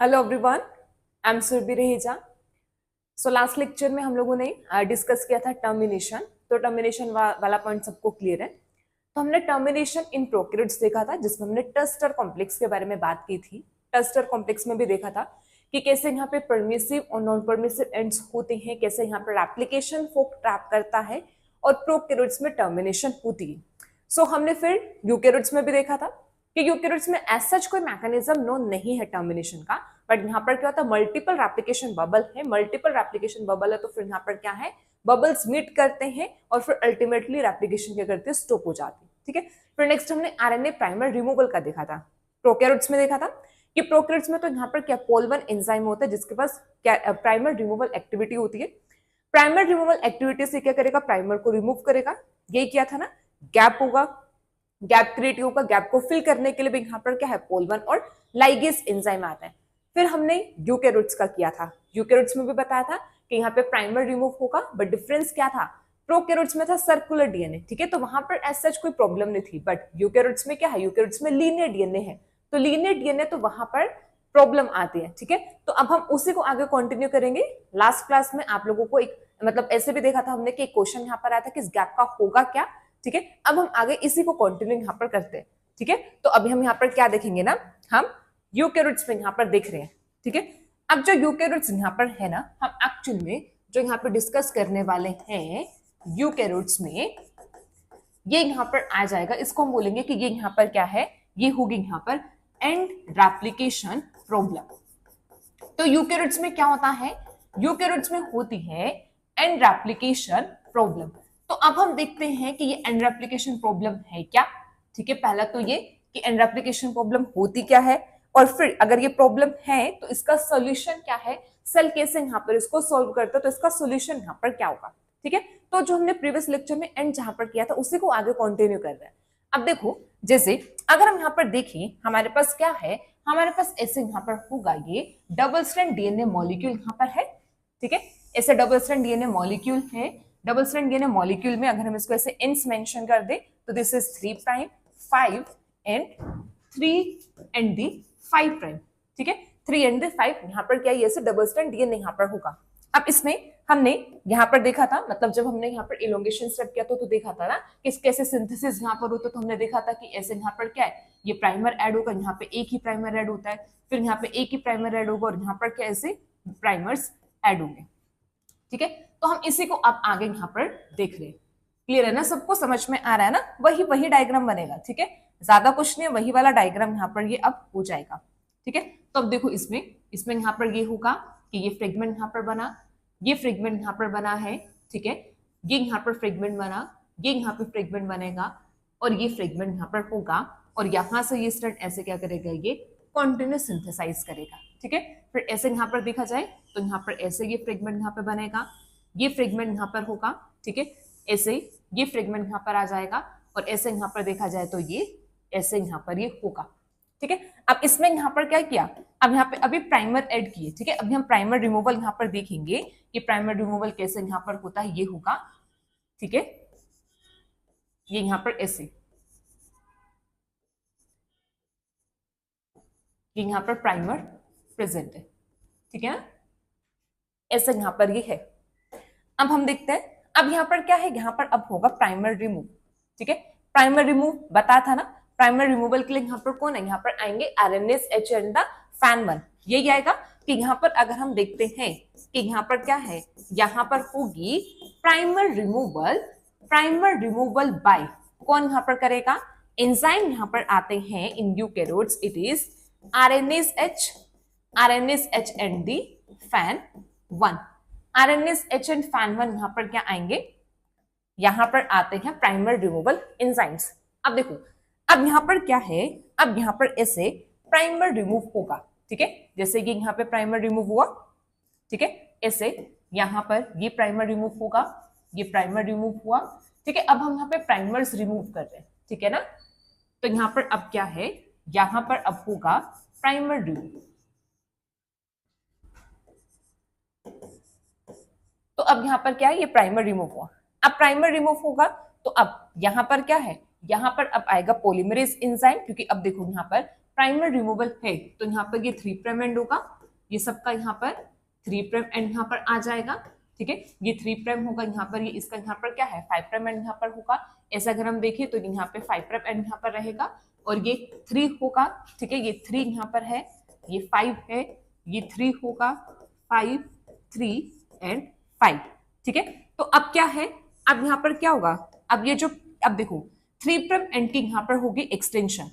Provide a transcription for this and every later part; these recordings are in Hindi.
Hello everyone, I am Surbhi Raheja. So last lecture में हम लोगों ने डिस्कस किया था टर्मिनेशन। तो टर्मिनेशन वाला पॉइंट सबको क्लियर है। तो हमने टर्मिनेशन इन प्रोकैरियोट्स देखा था, जिसमें हमने टस्टर कॉम्प्लेक्स के बारे में बात की थी। टस्टर कॉम्प्लेक्स में भी देखा था कि कैसे यहाँ पे परमिसिव और नॉन परमिसिव एंड्स होते हैं, कैसे यहाँ पर एप्लीकेशन फोक ट्रैप करता है और प्रोकैरियोट्स में टर्मिनेशन होती है। सो हमने फिर यूकैरियोट्स में भी देखा था कि यूकैरियोट्स में एज सच कोई मैकेनिज्म नो नहीं है टर्मिनेशन का, बट यहाँ पर क्या होता है, मल्टीपल रेप्लिकेशन बबल है। मल्टीपल रेप्लिकेशन बबल है तो फिर यहाँ पर क्या है, बबल्स मीट करते हैं और फिर अल्टीमेटली रेप्लिकेशन क्या करते हैं, स्टॉप हो जाती है। ठीक है, फिर नेक्स्ट हमने आरएनए प्राइमर रिमूवल का देखा था। प्रोकैरियोट्स में देखा था कि प्रोकैरियोट्स में तो यहाँ पर क्या पोल 1 एंजाइम होता है जिसके पास क्या प्राइमर रिमूवल एक्टिविटी होती है। प्राइमर रिमूवल एक्टिविटी से क्या करेगा, प्राइमर को रिमूव करेगा। यही किया था ना, गैप होगा, गैप क्रिएट होगा, गैप को फिल करने के लिए भी यहाँ पर क्या है, पोल 1 और लाइगेज एंजाइम आता है। फिर हमने यूकैरियोट्स का किया था। यूकैरियोट्स में भी बताया था कि यहाँ पे प्राइमर रिमूव होगा, बट डिफरेंस क्या था, प्रोकैरियोट्स में था सर्कुलर डीएनए। ठीक है, तो वहां पर एज सच कोई प्रॉब्लम नहीं थी, बट यूकैरियोट्स में क्या है, यूकैरियोट्स में लीनियर डीएनए है, तो लीनियर डीएनए तो वहां पर प्रॉब्लम आती है। ठीक है, तो अब हम उसी को आगे कंटिन्यू करेंगे। लास्ट क्लास में आप लोगों को एक मतलब ऐसे भी देखा था हमने कि एक क्वेश्चन यहाँ पर आया था कि इस गैप का होगा क्या। ठीक है, अब हम आगे इसी को कंटिन्यू यहाँ पर करते हैं। ठीक है, तो अभी हम यहाँ पर क्या देखेंगे ना, हम यूकैरियोट्स में यहाँ पर देख रहे हैं। ठीक है, अब जो यूकैरियोट्स यहाँ पर है ना, हम एक्चुअल में जो यहाँ पर डिस्कस करने वाले हैं यूकैरियोट्स में, ये यहाँ पर आ जाएगा। इसको हम बोलेंगे कि ये यहाँ पर क्या है, ये होगी यहाँ पर एंड रेप्लिकेशन प्रॉब्लम। तो यूकैरियोट्स में क्या होता है, यूकैरियोट्स में होती है एंड रेप्लिकेशन प्रॉब्लम। तो अब हम देखते हैं कि ये एंड रेप्लिकेशन प्रॉब्लम है क्या। ठीक है, पहला तो ये कि एंड रेप्लिकेशन प्रॉब्लम होती क्या है, और फिर अगर ये प्रॉब्लम है तो इसका सॉल्यूशन क्या है, सेल कैसे यहाँ पर इसको सॉल्व करता है, तो इसका सॉल्यूशन यहाँ पर क्या होगा। ठीक है, तो जो हमने प्रीवियस लेक्चर में एंड जहां पर किया था उसी को आगे कंटिन्यू कर रहे हैं। अब देखो, जैसे अगर हम यहाँ पर देखें, हमारे पास क्या है, हमारे पास ऐसे यहाँ पर होगा, ये डबल स्ट्रैंड डीएनए मॉलिक्यूल यहाँ पर है। ठीक है, ऐसे डबल स्ट्रैंड डीएनए मॉलिक्यूल है। डबल स्ट्रैंड डीएनए मॉलिक्यूल में अगर हम इसको ऐसे एंड्स मेंशन कर दे तो this is 3 prime 5 and 3 and the 5 prime. ठीक है, 3 एंड दी 5 यहाँ पर क्या है, ऐसे डबल स्ट्रैंड डीएनए यहाँ पर होगा। अब इसमें हमने यहाँ पर देखा था, मतलब जब हमने यहाँ पर इलोंगेशन स्टेप किया तो देखा था ना कि कैसे सिंथेसिस यहाँ पर होता, तो हमने देखा था कि ऐसे यहाँ पर क्या है, ये प्राइमर ऐड होगा, यहाँ पे एक ही प्राइमर ऐड होता है, फिर यहाँ पे एक ही प्राइमर ऐड होगा और यहाँ पर क्या ऐसे प्राइमर्स ऐड होंगे। ठीक है, तो हम इसी को अब आगे यहाँ पर देख रहे हैं। क्लियर है ना, सबको समझ में आ रहा है ना, वही डायग्राम बनेगा। ठीक है, ज्यादा कुछ नहीं है, वही वाला डायग्राम यहाँ पर ये अब हो जाएगा। ठीक है, तो अब देखो इसमें यहाँ पर ये होगा कि ये फ्रेगमेंट यहाँ पर बना, ये फ्रेगमेंट यहाँ पर बना है। ठीक है, ये यहाँ पर फ्रेगमेंट बना, ये यहाँ पे फ्रेगमेंट बनेगा और ये फ्रेगमेंट यहाँ पर होगा, और यहाँ से ये स्ट्रैंड ऐसे क्या करेगा, ये कॉन्टिन्यूस सिंथेसाइज करेगा। ठीक है, फिर ऐसे यहाँ पर देखा जाए तो यहाँ पर ऐसे ये फ्रेगमेंट यहाँ पे बनेगा, ये फ्रेगमेंट यहाँ पर होगा। ठीक है, ऐसे ये फ्रेगमेंट यहाँ पर आ जाएगा और ऐसे यहाँ पर देखा जाए तो ये ऐसे यहाँ पर ये होगा। ठीक है, अब इसमें यहाँ पर क्या किया, अब यहाँ पे अभी प्राइमर ऐड किए। ठीक है, अभी हम प्राइमर रिमूवल यहाँ पर देखेंगे कि प्राइमर रिमूवल कैसे यहाँ पर होता है, ये होगा। ठीक है, ये यहाँ पर ऐसे, ये यहाँ पर प्राइमर प्रेजेंट है। ठीक है ना, ऐसे यहाँ पर ये है। अब हम देखते हैं, अब यहाँ पर क्या है, यहाँ पर अब होगा प्राइमर रिमूव। ठीक है, प्राइमर रिमूव बताया था ना, प्राइमर रिमूवल के लिए यहाँ पर कौन है, यहाँ पर आएंगे RNS H and the fan 1। यही आएगा कि यहाँ पर अगर हम देखते हैं कि यहाँ पर क्या है, यहाँ पर होगी प्राइमर रिमूवल बाय कौन यहाँ पर करेगा, एंजाइम यहाँ पर आते हैं in eukaryotes, it is RNS H and the fan 1। RNS H and fan 1 यहाँ पर क्या आएंगे, यहाँ पर आते हैं प्राइमर रिमूवल एंजाइम्स। अब देखो, अब यहाँ पर क्या है, अब यहाँ पर ऐसे प्राइमर रिमूव होगा। ठीक है, जैसे कि यहाँ पे प्राइमर रिमूव हुआ। ठीक है, ऐसे यहाँ पर ये प्राइमर रिमूव होगा, ये प्राइमर रिमूव हुआ। ठीक है, अब हम यहाँ पे प्राइमर्स रिमूव कर रहे हैं। ठीक है ना, तो यहाँ पर अब क्या है, यहाँ पर अब होगा प्राइमर रिमूव। तो अब यहाँ पर क्या है, ये प्राइमर रिमूव हुआ। अब प्राइमर रिमूव होगा तो अब यहाँ पर क्या है, यहाँ पर अब आएगा पॉलीमरेज एंजाइम, क्योंकि अब देखो यहाँ पर प्राइमर रिमूवल है तो यहाँ पर ये 3 प्राइम एंड होगा, ये सबका यहाँ पर 3 प्राइम एंड यहाँ पर आ जाएगा, ठीक है। ये 3 प्राइम होगा यहाँ पर, ये इसका यहाँ पर क्या है 5 प्राइम एंड यहाँ पर होगा। ऐसा अगर हम देखें तो यहाँ पे 5 प्राइम एंड यहाँ पर रहेगा और ये 3 होगा, ठीक है। ये 3 यहाँ पर है, ये 5 है, ये 3 होगा, 5 3 एंड 5, ठीक है। तो अब क्या है, अब यहाँ पर क्या होगा, अब ये जो अब देखो 3 प्राइम एंड की यहाँ पर होगी एक्सटेंशन,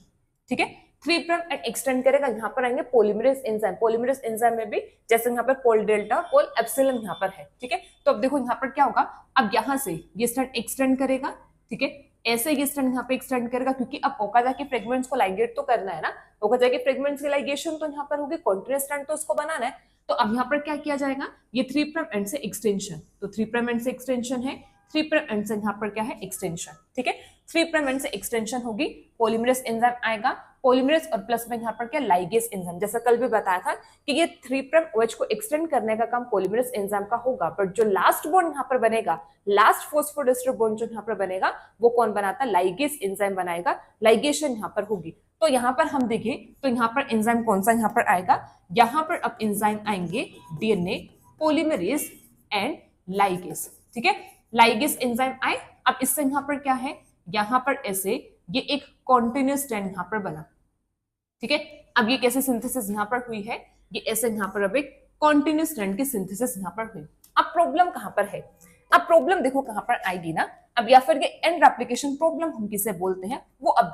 ठीक है। 3 प्राइम एंड एक्सटेंड करेगा, यहाँ पर आएंगे पॉलीमरेज एंजाइम। पॉलीमरेज एंजाइम में भी जैसे यहाँ पर पोल डेल्टा पोल एप्सिलॉन यहाँ पर है, ठीक है। तो अब देखो यहाँ पर क्या होगा, अब यहाँ से ये स्ट्रैंड एक्सटेंड करेगा, ठीक है। ऐसे ये स्ट्रैंड यहाँ पे एक्सटेंड करेगा क्योंकि अब ओकाजा के फ्रेगमेंट्स को लाइगेट तो करना है ना, ओकाजा के फ्रेगमेंट्स की लाइगेशन तो यहाँ पर होगी, कॉन्टिन्यूअस स्ट्रैंड तो उसको बनाना है। तो अब यहाँ पर क्या किया जाएगा, ये 3 प्राइम एंड से एक्सटेंशन, तो 3 प्राइम एंड से एक्सटेंशन है, 3 प्राइम एंड से यहाँ पर क्या है एक्सटेंशन, ठीक है। 3 प्राइम एंड से एक्सटेंशन होगी, पॉलीमरेज एंजाइम आएगा, पॉलीमरेज और प्लस में यहाँ पर क्या लाइगेज एंजाइम, जैसा कल भी बताया था कि ये 3 प्राइम OH को एक्सटेंड करने का काम पॉलीमरेज एंजाइम का होगा, बट जो लास्ट बॉन्ड यहाँ पर बनेगा, लास्ट फॉस्फोडिएस्टर बॉन्ड जो यहाँ पर बनेगा वो कौन बनाता है, लाइगेज एंजाइम बनाएगा, लाइगेशन यहाँ पर होगी। तो यहाँ पर हम देखें तो यहाँ पर एंजाइम कौन सा यहाँ पर आएगा, यहाँ पर अब एंजाइम आएंगे डीएनए पॉलीमरेज एंड लाइगेज, ठीक है। लाइगेज एंजाइम आए, अब इससे यहाँ पर क्या है, यहाँ पर ऐसे ये एक कॉन्टिन्यूअस स्ट्रैंड यहाँ पर बना, ठीक है। अब ये कैसे सिंथेसिस यहाँ पर हुई है, ये ऐसे यहाँ पर अब एक कॉन्टिन्यूअस स्ट्रैंड की सिंथेसिस यहाँ पर हुई। अब प्रॉब्लम कहाँ पर है, अब प्रॉब्लम देखो कहाँ पर आएगी ना, अब या फिर ये एंड रेप्लिकेशन प्रॉब्लम हम किसे बोलते हैं वो अब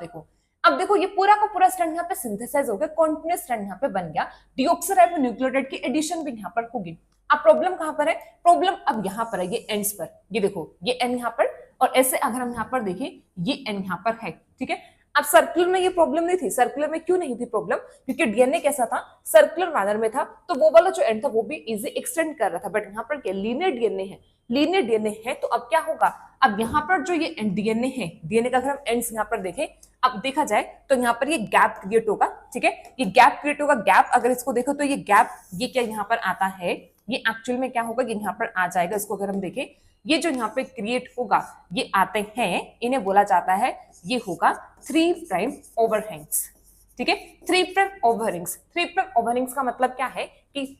देखो ये पूरा का पूरा स्ट्रैंड यहाँ पे सिंथेसाइज हो गया, कॉन्टिन्यूअस स्ट्रैंड यहाँ पे बन गया, डीऑक्सीराइबोन्यूक्लियोटाइड की एडिशन भी यहाँ पर होगी। अब प्रॉब्लम कहाँ पर है, प्रॉब्लम अब यहाँ पर है, ये एंड्स पर, ये देखो ये एंड यहाँ पर, और ऐसे अगर हम यहाँ पर देखें ये एंड यहाँ पर है, ठीक है। अब सर्कुलर में ये प्रॉब्लम नहीं थी, सर्कुलर में क्यों नहीं थी प्रॉब्लम, क्योंकि डीएनए कैसा था, सर्कुलर मैनर में था, तो वो वाला जो एंड था वो भी इजी एक्सटेंड कर रहा था। बट यहाँ पर क्या लीनियर डीएनए है, लीनियर डीएनए है, तो अब क्या होगा, अब यहाँ पर जो ये डीएनए है, डीएनए का अगर हम एंड्स यहाँ पर देखें, अब देखा जाए तो यहाँ पर ये गैप क्रिएट होगा, ठीक है। ये गैप क्रिएट होगा, गैप अगर इसको देखो तो ये गैप ये क्या यहाँ पर आता है, ये एक्चुअल में क्या होगा, ये यहाँ पर आ जाएगा। इसको अगर हम देखें, ये जो यहाँ पे क्रिएट होगा, ये आते हैं, इन्हें बोला जाता है, ये होगा 3 प्राइम ओवरहैंग्स, ठीक है। 3 प्राइम ओवरहैंग्स, 3 प्राइम ओवरहैंग्स का मतलब क्या है कि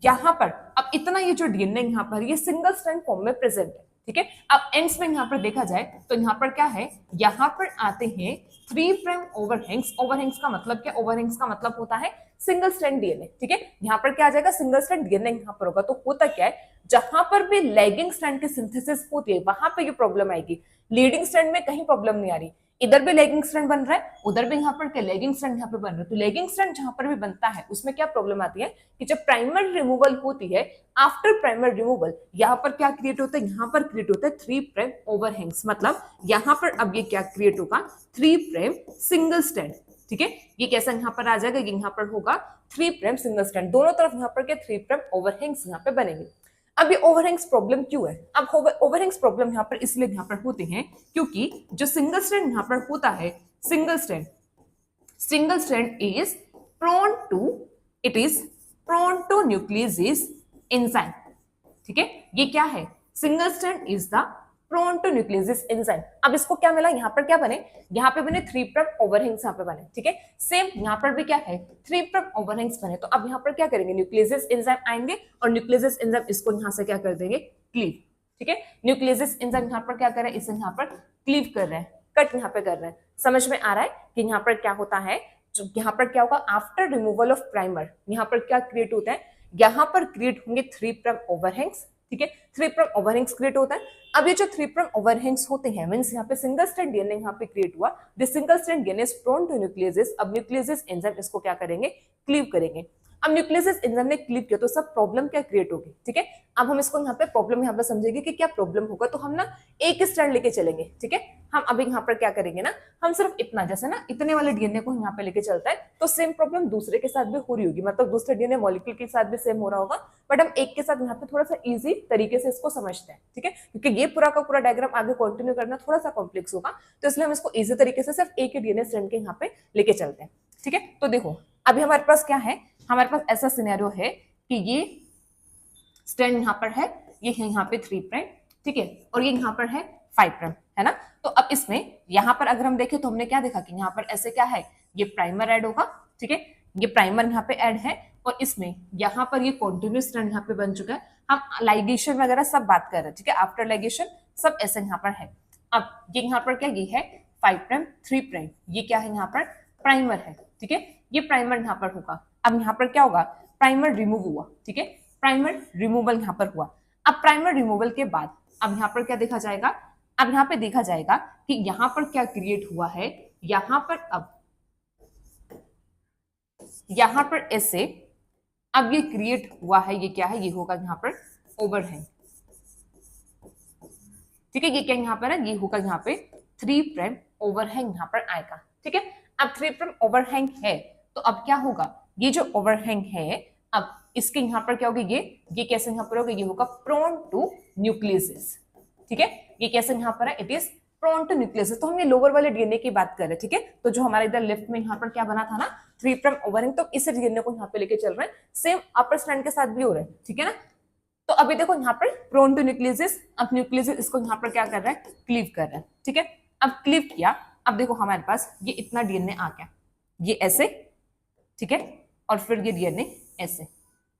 यहाँ पर अब इतना ये जो डीएनए यहाँ पर ये सिंगल स्ट्रैंड फॉर्म में प्रेजेंट है, ठीक है। अब एंड्स में यहाँ पर देखा जाए तो यहाँ पर क्या है, यहाँ पर आते हैं 3 प्राइम ओवरहैंग्स। ओवरहैंग्स का मतलब क्या, ओवरहैंग्स का मतलब होता है सिंगल स्ट्रैंड डीएनए, ठीक है। यहाँ पर क्या आ जाएगा, सिंगल स्ट्रैंड डीएनए यहाँ पर होगा। तो होता क्या है, जहां पर भी लैगिंग स्ट्रैंड की सिंथेसिस होती है वहां पे ये प्रॉब्लम आएगी, लीडिंग स्ट्रैंड में कहीं प्रॉब्लम नहीं आ रही। इधर भी लैगिंग स्ट्रैंड बन रहा है, उधर भी यहाँ पर क्या लैगिंग स्ट्रैंड यहाँ पे बन रहा है। तो लैगिंग स्ट्रैंड जहां पर भी बनता है उसमें क्या प्रॉब्लम आती है कि जब प्राइमर रिमूवल होती है, आफ्टर प्राइमर रिमूवल यहाँ पर क्या क्रिएट होता है, यहाँ पर क्रिएट होता है 3 प्राइम ओवरहैंग्स। मतलब यहाँ पर अब ये क्या क्रिएट होगा, 3 प्राइम सिंगल स्ट्रैंड, ठीक है। ये कैसा यहाँ पर आ जाएगा, ये यहाँ पर होगा 3 प्राइम सिंगल स्ट्रैंड, दोनों तरफ यहाँ पर क्या 3 प्राइम ओवरहैंग्स यहाँ पे बनेंगे। अब ये ओवरहैंग्स प्रॉब्लम क्यों है, अब ओवरहैंग्स प्रॉब्लम यहाँ पर इसलिए यहाँ पर होते हैं क्योंकि जो सिंगल स्ट्रैंड यहाँ पर होता है, single strand is prone to nucleus enzyme, ठीक है। ये क्या है, single strand is the prone to nucleus enzyme. अब इसको क्या मिला, यहाँ पर क्या बने, यहाँ पे बने 3 प्राइम ओवरहैंग्स यहाँ पे बने, ठीक है। सेम यहाँ पर भी क्या है, 3 प्राइम ओवरहैंग्स बने। तो अब यहाँ पर क्या करेंगे, न्यूक्लियस एंजाइम आएंगे और न्यूक्लियस एंजाइम इसको यहाँ से क्या कर देंगे, क्लीव, ठीक है। न्यूक्लियस एंजाइम यहाँ पर क्या कर रहे हैं, इसे यहाँ पर क्लीव कर रहे हैं, कट यहाँ पे कर रहे हैं। समझ में आ रहा है कि यहाँ पर क्या होता है, यहाँ पर क्या होगा, आफ्टर रिमूवल ऑफ प्राइमर यहाँ पर क्या क्रिएट होता है, यहाँ पर क्रिएट होंगे 3 प्राइम ओवरहैंग्स, ठीक है। 3 प्राइम ओवरहैंग्स क्रिएट होता है। अब ये जो 3 प्राइम ओवरहैंग्स होते हैं, मींस यहाँ पे सिंगल स्ट्रैंड डीएनए यहाँ पे क्रिएट हुआ, this single strand DNA is prone to nucleus. अब न्यूक्लियस एंजाइम इसको क्या करेंगे, क्लीव करेंगे। अब न्यूक्लियस एंजाइम ने क्लीव किया तो सब प्रॉब्लम क्या क्रिएट होगी, ठीक है। अब हम इसको यहाँ पे प्रॉब्लम यहाँ पे समझेंगे कि क्या प्रॉब्लम होगा। तो हम ना एक स्ट्रैंड लेके चलेंगे, ठीक है। हम अभी यहाँ पर क्या करेंगे ना, हम सिर्फ इतना, जैसे ना इतने वाले डीएनए को यहाँ पे लेके चलता है तो सेम प्रॉब्लम दूसरे के साथ भी हो रही होगी, मतलब दूसरे डीएनए मॉलिक्यूल के साथ भी सेम हो रहा होगा, बट हम एक के साथ यहाँ पे थोड़ा सा इजी तरीके से इसको समझते हैं, ठीक है। क्योंकि ये पूरा का पूरा डायग्राम आगे कंटिन्यू करना थोड़ा सा कॉम्प्लेक्स होगा, तो इसलिए हम इसको इजी तरीके से सिर्फ एक ही डीएनए स्ट्रैंड के यहाँ पे लेके चलते हैं, ठीक है। तो देखो अभी हमारे पास क्या है, हमारे पास ऐसा सिनेरियो है कि ये स्ट्रैंड यहाँ पर है, ये यहाँ पे 3 प्राइम, ठीक है, और ये यहाँ पर है 5 प्राइम, है ना। तो अब इसमें यहाँ पर अगर हम देखें तो हमने क्या देखा कि यहाँ पर ऐसे क्या है, ये प्राइमर ऐड होगा, ठीक है, ये प्राइमर यहाँ पे ऐड है और इसमें यहाँ पर ये कॉन्टिन्यूस स्ट्रैंड यहाँ पे बन चुका है। हम लाइगेशन वगैरह सब बात कर रहे हैं, ठीक है, आफ्टर लाइगेशन सब ऐसे यहाँ पर है। अब ये यहाँ पर क्या, ये है 5 प्राइम 3 प्राइम, ये क्या है यहाँ पर प्राइमर है, ठीक है, ये प्राइमर यहाँ पर होगा। अब यहाँ पर क्या होगा, प्राइमर रिमूव हुआ, ठीक है, प्राइमर रिमूवल यहाँ पर हुआ। अब प्राइमर रिमूवल के बाद अब यहाँ पर क्या देखा जाएगा, अब यहाँ पे देखा जाएगा कि यहाँ पर क्या क्रिएट हुआ है, यहाँ पर अब यहाँ पर ऐसे अब ये क्रिएट हुआ है, ये क्या है, ये होगा यहाँ पर ओवरहैंग, ठीक है, ये क्या यहाँ पर है, ये होगा यहाँ पे 3 प्राइम ओवरहैंग यहाँ पर आएगा, ठीक है। अब 3 प्राइम ओवरहैंग है तो अब क्या होगा, ये जो ओवरहैंग है अब इसके यहाँ पर क्या होगा, ये कैसे यहाँ पर होगा, ये होगा प्रोन टू न्यूक्लियस, ठीक है, ये कैसे यहाँ पर है, it is prone to nucleus. तो हम ये लोअर वाले डीएनए की बात कर रहे हैं, ठीक है, तो जो हमारे इधर लेफ्ट में यहाँ पर क्या बना था ना 3 प्राइम ओवरहैंग, तो इस डीएनए को यहाँ पे लेके चल रहे हैं, सेम अपर स्ट्रैंड के साथ भी हो रहा है, ठीक है ना। तो अभी देखो यहाँ पर प्रोन टू न्यूक्लियस, अब न्यूक्लियस इसको यहाँ पर क्या कर रहा है, क्लीव कर रहा है, ठीक है। अब क्लीव किया, अब देखो हमारे पास ये इतना डीएनए आ गया, ये ऐसे, ठीक है, और फिर ये डीएनए ऐसे,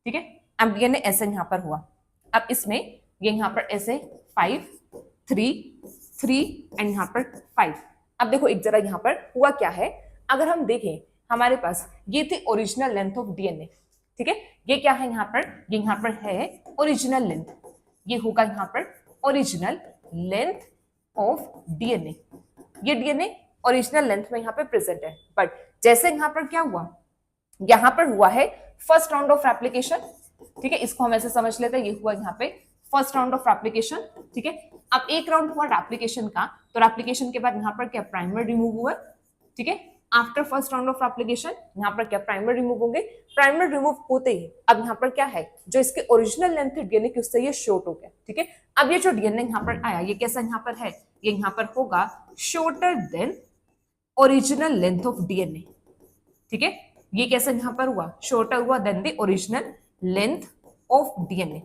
ठीक है। अब डीएनए ऐसे यहाँ पर हुआ, अब इसमें ये यहाँ पर ऐसे 5 3 3 एंड यहाँ पर 5। अब देखो एक जरा यहाँ पर हुआ क्या है, अगर हम देखें हमारे पास ये थी ओरिजिनल लेंथ ऑफ डीएनए, ठीक है, ये क्या है यहाँ पर, ये यहाँ पर है ओरिजिनल लेंथ, ये होगा यहाँ पर ओरिजिनल लेंथ ऑफ डीएनए, ये डीएनए ओरिजिनल लेंथ में यहाँ पे प्रेजेंट है। बट जैसे यहाँ पर क्या हुआ, यहाँ पर हुआ है फर्स्ट राउंड ऑफ रेप्लिकेशन, ठीक है, इसको हम ऐसे समझ लेते हैं, ये हुआ यहाँ पे फर्स्ट राउंड ऑफ रेप्लिकेशन, ठीक है। अब एक राउंड हुआ रेप्लिकेशन का, तो रेप्लिकेशन के बाद यहाँ पर क्या प्राइमर रिमूव हुआ, ठीक है। After first round of replication यहाँ पर क्या प्राइमर रिमूव होंगे, प्राइमर रिमूव होते ही अब यहाँ पर क्या है, जो इसके ओरिजिनल लेंथ थी डीएनए की उससे ये शॉर्ट हो गया, ठीक है। अब ये जो डीएनए यहाँ पर आया, ये कैसा यहाँ पर है, ये यहाँ पर होगा shorter than original length of DNA, ठीक है, ये कैसे यहाँ पर हुआ, शॉर्टर हुआ than the original length of DNA,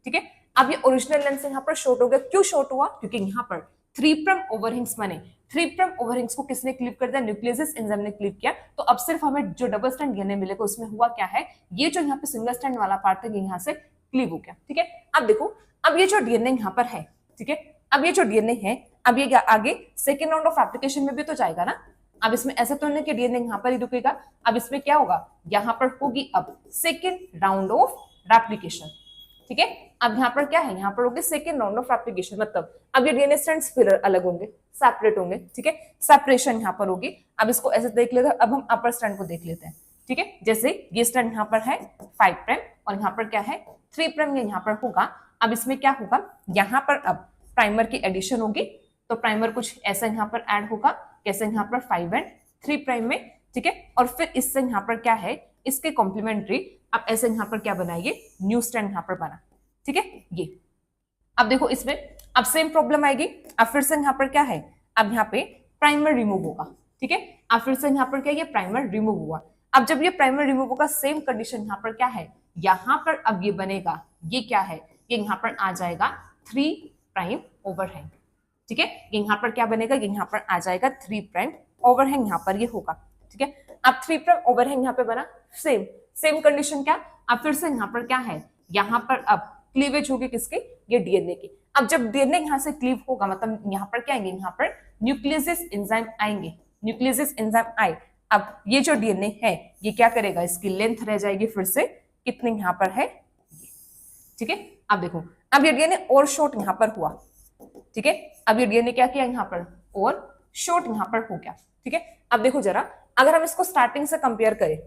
ठीक है। अब ये ओरिजिनल लेंथ से यहाँ पर शॉर्ट हो गया, क्यों शॉर्ट हुआ, क्योंकि यहाँ पर 3 प्राइम ओवरहैंग्स बने, 3 प्राइम ओवरहैंग्स को किसने क्लीव कर दिया, न्यूक्लियस एंजाइम ने क्लीव किया। तो अब सिर्फ हमें जो डबल स्ट्रैंड डीएनए मिलेगा उसमें हुआ क्या है, ये जो यहाँ पे सिंगल स्ट्रैंड वाला पार्ट है ये यहाँ से क्लीव हो गया, ठीक है। अब देखो, अब ये जो डीएनए यहाँ पर है, ठीक है, अब ये जो डीएनए है, अब ये आगे सेकेंड राउंड ऑफ एप्लीकेशन में भी तो जाएगा ना। अब इसमें ऐसा तो नहीं कि डीएनए यहाँ पर ही रुकेगा, अब इसमें क्या होगा, यहाँ पर होगी अब सेकेंड राउंड ऑफ रेप्लिकेशन, ठीक है। अब यहाँ पर क्या है, यहाँ पर होगी सेकेंड राउंड ऑफ एप्लीकेशन, मतलब अब ये डीएनए स्ट्रैंड्स फिर अलग होंगे, सेपरेट होंगे, ठीक है, सेपरेशन यहाँ पर होगी। अब इसको ऐसे देख लेते हैं, अब हम अपर स्ट्रैंड को देख लेते हैं, ठीक है। जैसे ये स्ट्रैंड यहाँ पर है 5 प्राइम और यहाँ पर क्या है 3 प्राइम, ये यहाँ पर होगा। अब इसमें क्या होगा, यहाँ पर अब प्राइमर की एडिशन होगी, तो प्राइमर कुछ ऐसा यहाँ पर ऐड होगा, कैसे यहाँ पर 5 एंड 3 प्राइम में, ठीक है। और फिर इससे यहाँ पर क्या है, इसके कॉम्प्लीमेंट्री अब ऐसे यहाँ पर क्या बनाइए, न्यू स्ट्रैंड यहाँ पर बना, ठीक है। ये अब देखो इसमें अब सेम प्रॉब्लम आएगी, अब फिर से यहाँ पर क्या है, अब यहाँ पे प्राइमर रिमूव होगा, ठीक है। अब फिर से यहाँ पर क्या, ये प्राइमर रिमूव हुआ। अब जब ये प्राइमर रिमूव होगा, सेम कंडीशन यहाँ पर क्या है, यहाँ पर अब ये बनेगा, ये क्या है, ये यहाँ पर आ जाएगा 3 प्राइम ओवरहैंग, ठीक है। ये यहाँ पर क्या बनेगा, ये यहाँ पर आ जाएगा 3 प्राइम ओवरहैंग, यहाँ पर ये होगा, ठीक है। अब 3 प्राइम ओवरहैंग यहाँ पे बना, सेम कंडीशन क्या, अब फिर से यहाँ पर क्या है, यहाँ पर अब क्लीवेज होगी किसके, ये डीएनए की। अब जब डीएनए यहाँ से क्लीव होगा, मतलब यहाँ पर क्या आएंगे, यहाँ पर न्यूक्लियस एंजाइम आएंगे, न्यूक्लियस एंजाइम आए। अब ये जो डीएनए है ये क्या करेगा, इसकी लेंथ रह जाएगी फिर से कितनी यहाँ पर है, ठीक है। अब देखो, अब ये डीएनए और शॉर्ट यहाँ पर हुआ, ठीक है। अब ये डीएनए क्या किया यहाँ पर, और शॉर्ट यहाँ पर हो गया, ठीक है। अब देखो जरा, अगर हम इसको स्टार्टिंग से कंपेयर करें,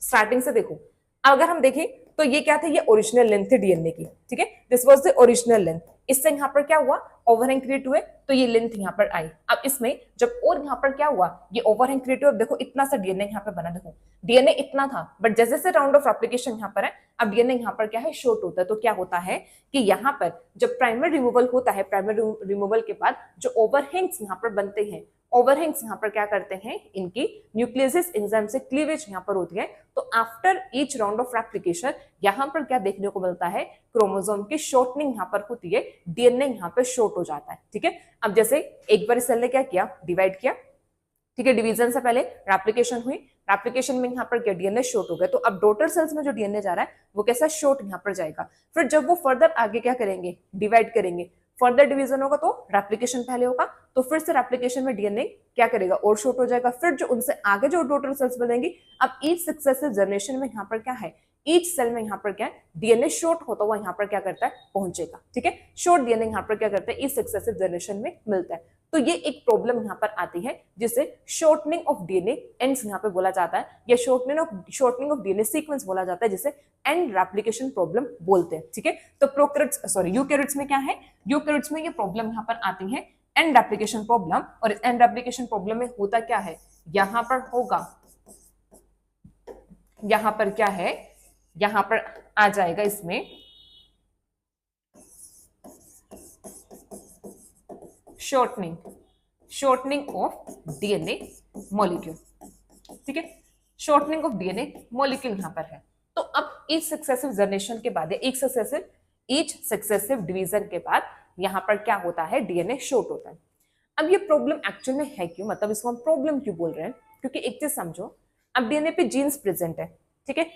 स्टार्टिंग से देखो, अगर हम देखें तो ये क्या थे, ये ओरिजिनल लेंथ थी डीएनए की, ठीक है, this was the original length. इससे यहाँ पर क्या हुआ, ओवरहैंग क्रिएट हुए, तो ये लेंथ यहाँ पर आई। अब इसमें जब और यहाँ पर क्या हुआ, ये ओवरहैंग क्रिएट हुआ, देखो इतना सा डीएनए यहाँ पे बना, देखो डीएनए इतना था, बट जैसे जैसे राउंड ऑफ एप्लीकेशन यहाँ पर है, अब डीएनए यहाँ पर क्या है, शॉर्ट होता है। तो क्या होता है कि यहाँ पर जब प्राइमर रिमूवल होता है, प्राइमर रिमूवल के बाद जो ओवरहैंग्स यहाँ पर बनते हैं, ओवरहैंग्स यहाँ पर क्या करते हैं, इनकी न्यूक्लियस एंजाइम से क्लीवेज यहाँ पर होती है। तो after each round of replication यहाँ पर क्या देखने को मिलता है, क्रोमोसोम की शॉर्टनिंग यहाँ पर होती है, डीएनए यहाँ पे शॉर्ट हो जाता है, ठीक है। अब जैसे एक बार सेल ने क्या किया, डिवाइड किया, ठीक है, डिवीजन से पहले रेप्लिकेशन हुई, रेप्लिकेशन में यहाँ पर क्या डीएनए शॉर्ट हो गया, तो अब डॉटर सेल्स में जो डीएनए जा रहा है वो कैसा शॉर्ट यहाँ पर जाएगा। फिर जब वो फर्दर आगे क्या करेंगे, डिवाइड करेंगे, फर्दर डिवीजन होगा तो रेप्लिकेशन पहले होगा, तो फिर से रेप्लिकेशन में डीएनए क्या करेगा और शॉर्ट हो जाएगा। फिर जो उनसे आगे जो डॉटर सेल्स बनेंगी, अब ईच सक्सेसिव जनरेशन में यहाँ पर क्या है, ईच सेल में यहाँ पर क्या है डीएनए शॉर्ट होता हुआ यहाँ पर क्या करता है पहुंचेगा। ठीक है, शॉर्ट डीएनए यहाँ पर क्या करता है ईच सक्सेसिव जनरेशन में मिलता है। तो ये एक प्रॉब्लम यहाँ पर आती है जिसे शॉर्टनिंग ऑफ डीएनए एंड्स यहाँ पे बोला जाता है, या शॉर्टनिंग ऑफ डीएनए सीक्वेंस बोला जाता है, जिसे एंड रेप्लिकेशन प्रॉब्लम बोलते हैं। ठीक है, तो यूकैरियोट्स में क्या है, यूकैरियोट्स में ये प्रॉब्लम यहाँ पर आती है एंड रेप्लिकेशन प्रॉब्लम। और इस एंड रेप्लिकेशन प्रॉब्लम में होता क्या है, यहाँ पर होगा, यहाँ पर क्या है, यहाँ पर आ जाएगा इसमें शॉर्टनिंग ऑफ डीएनए मॉलिक्यूल। ठीक है, शॉर्टनिंग ऑफ डीएनए मॉलिक्यूल यहां पर है। तो अब ईच सक्सेसिव जनरेशन के बाद, ईच सक्सेसिव डिवीजन के बाद यहां पर क्या होता है, डीएनए शॉर्ट होता है। अब ये प्रॉब्लम एक्चुअल में है क्यों, मतलब इसको हम प्रॉब्लम क्यों बोल रहे हैं, क्योंकि एक चीज समझो, अब डीएनए पे जीन्स प्रेजेंट है। ठीक है,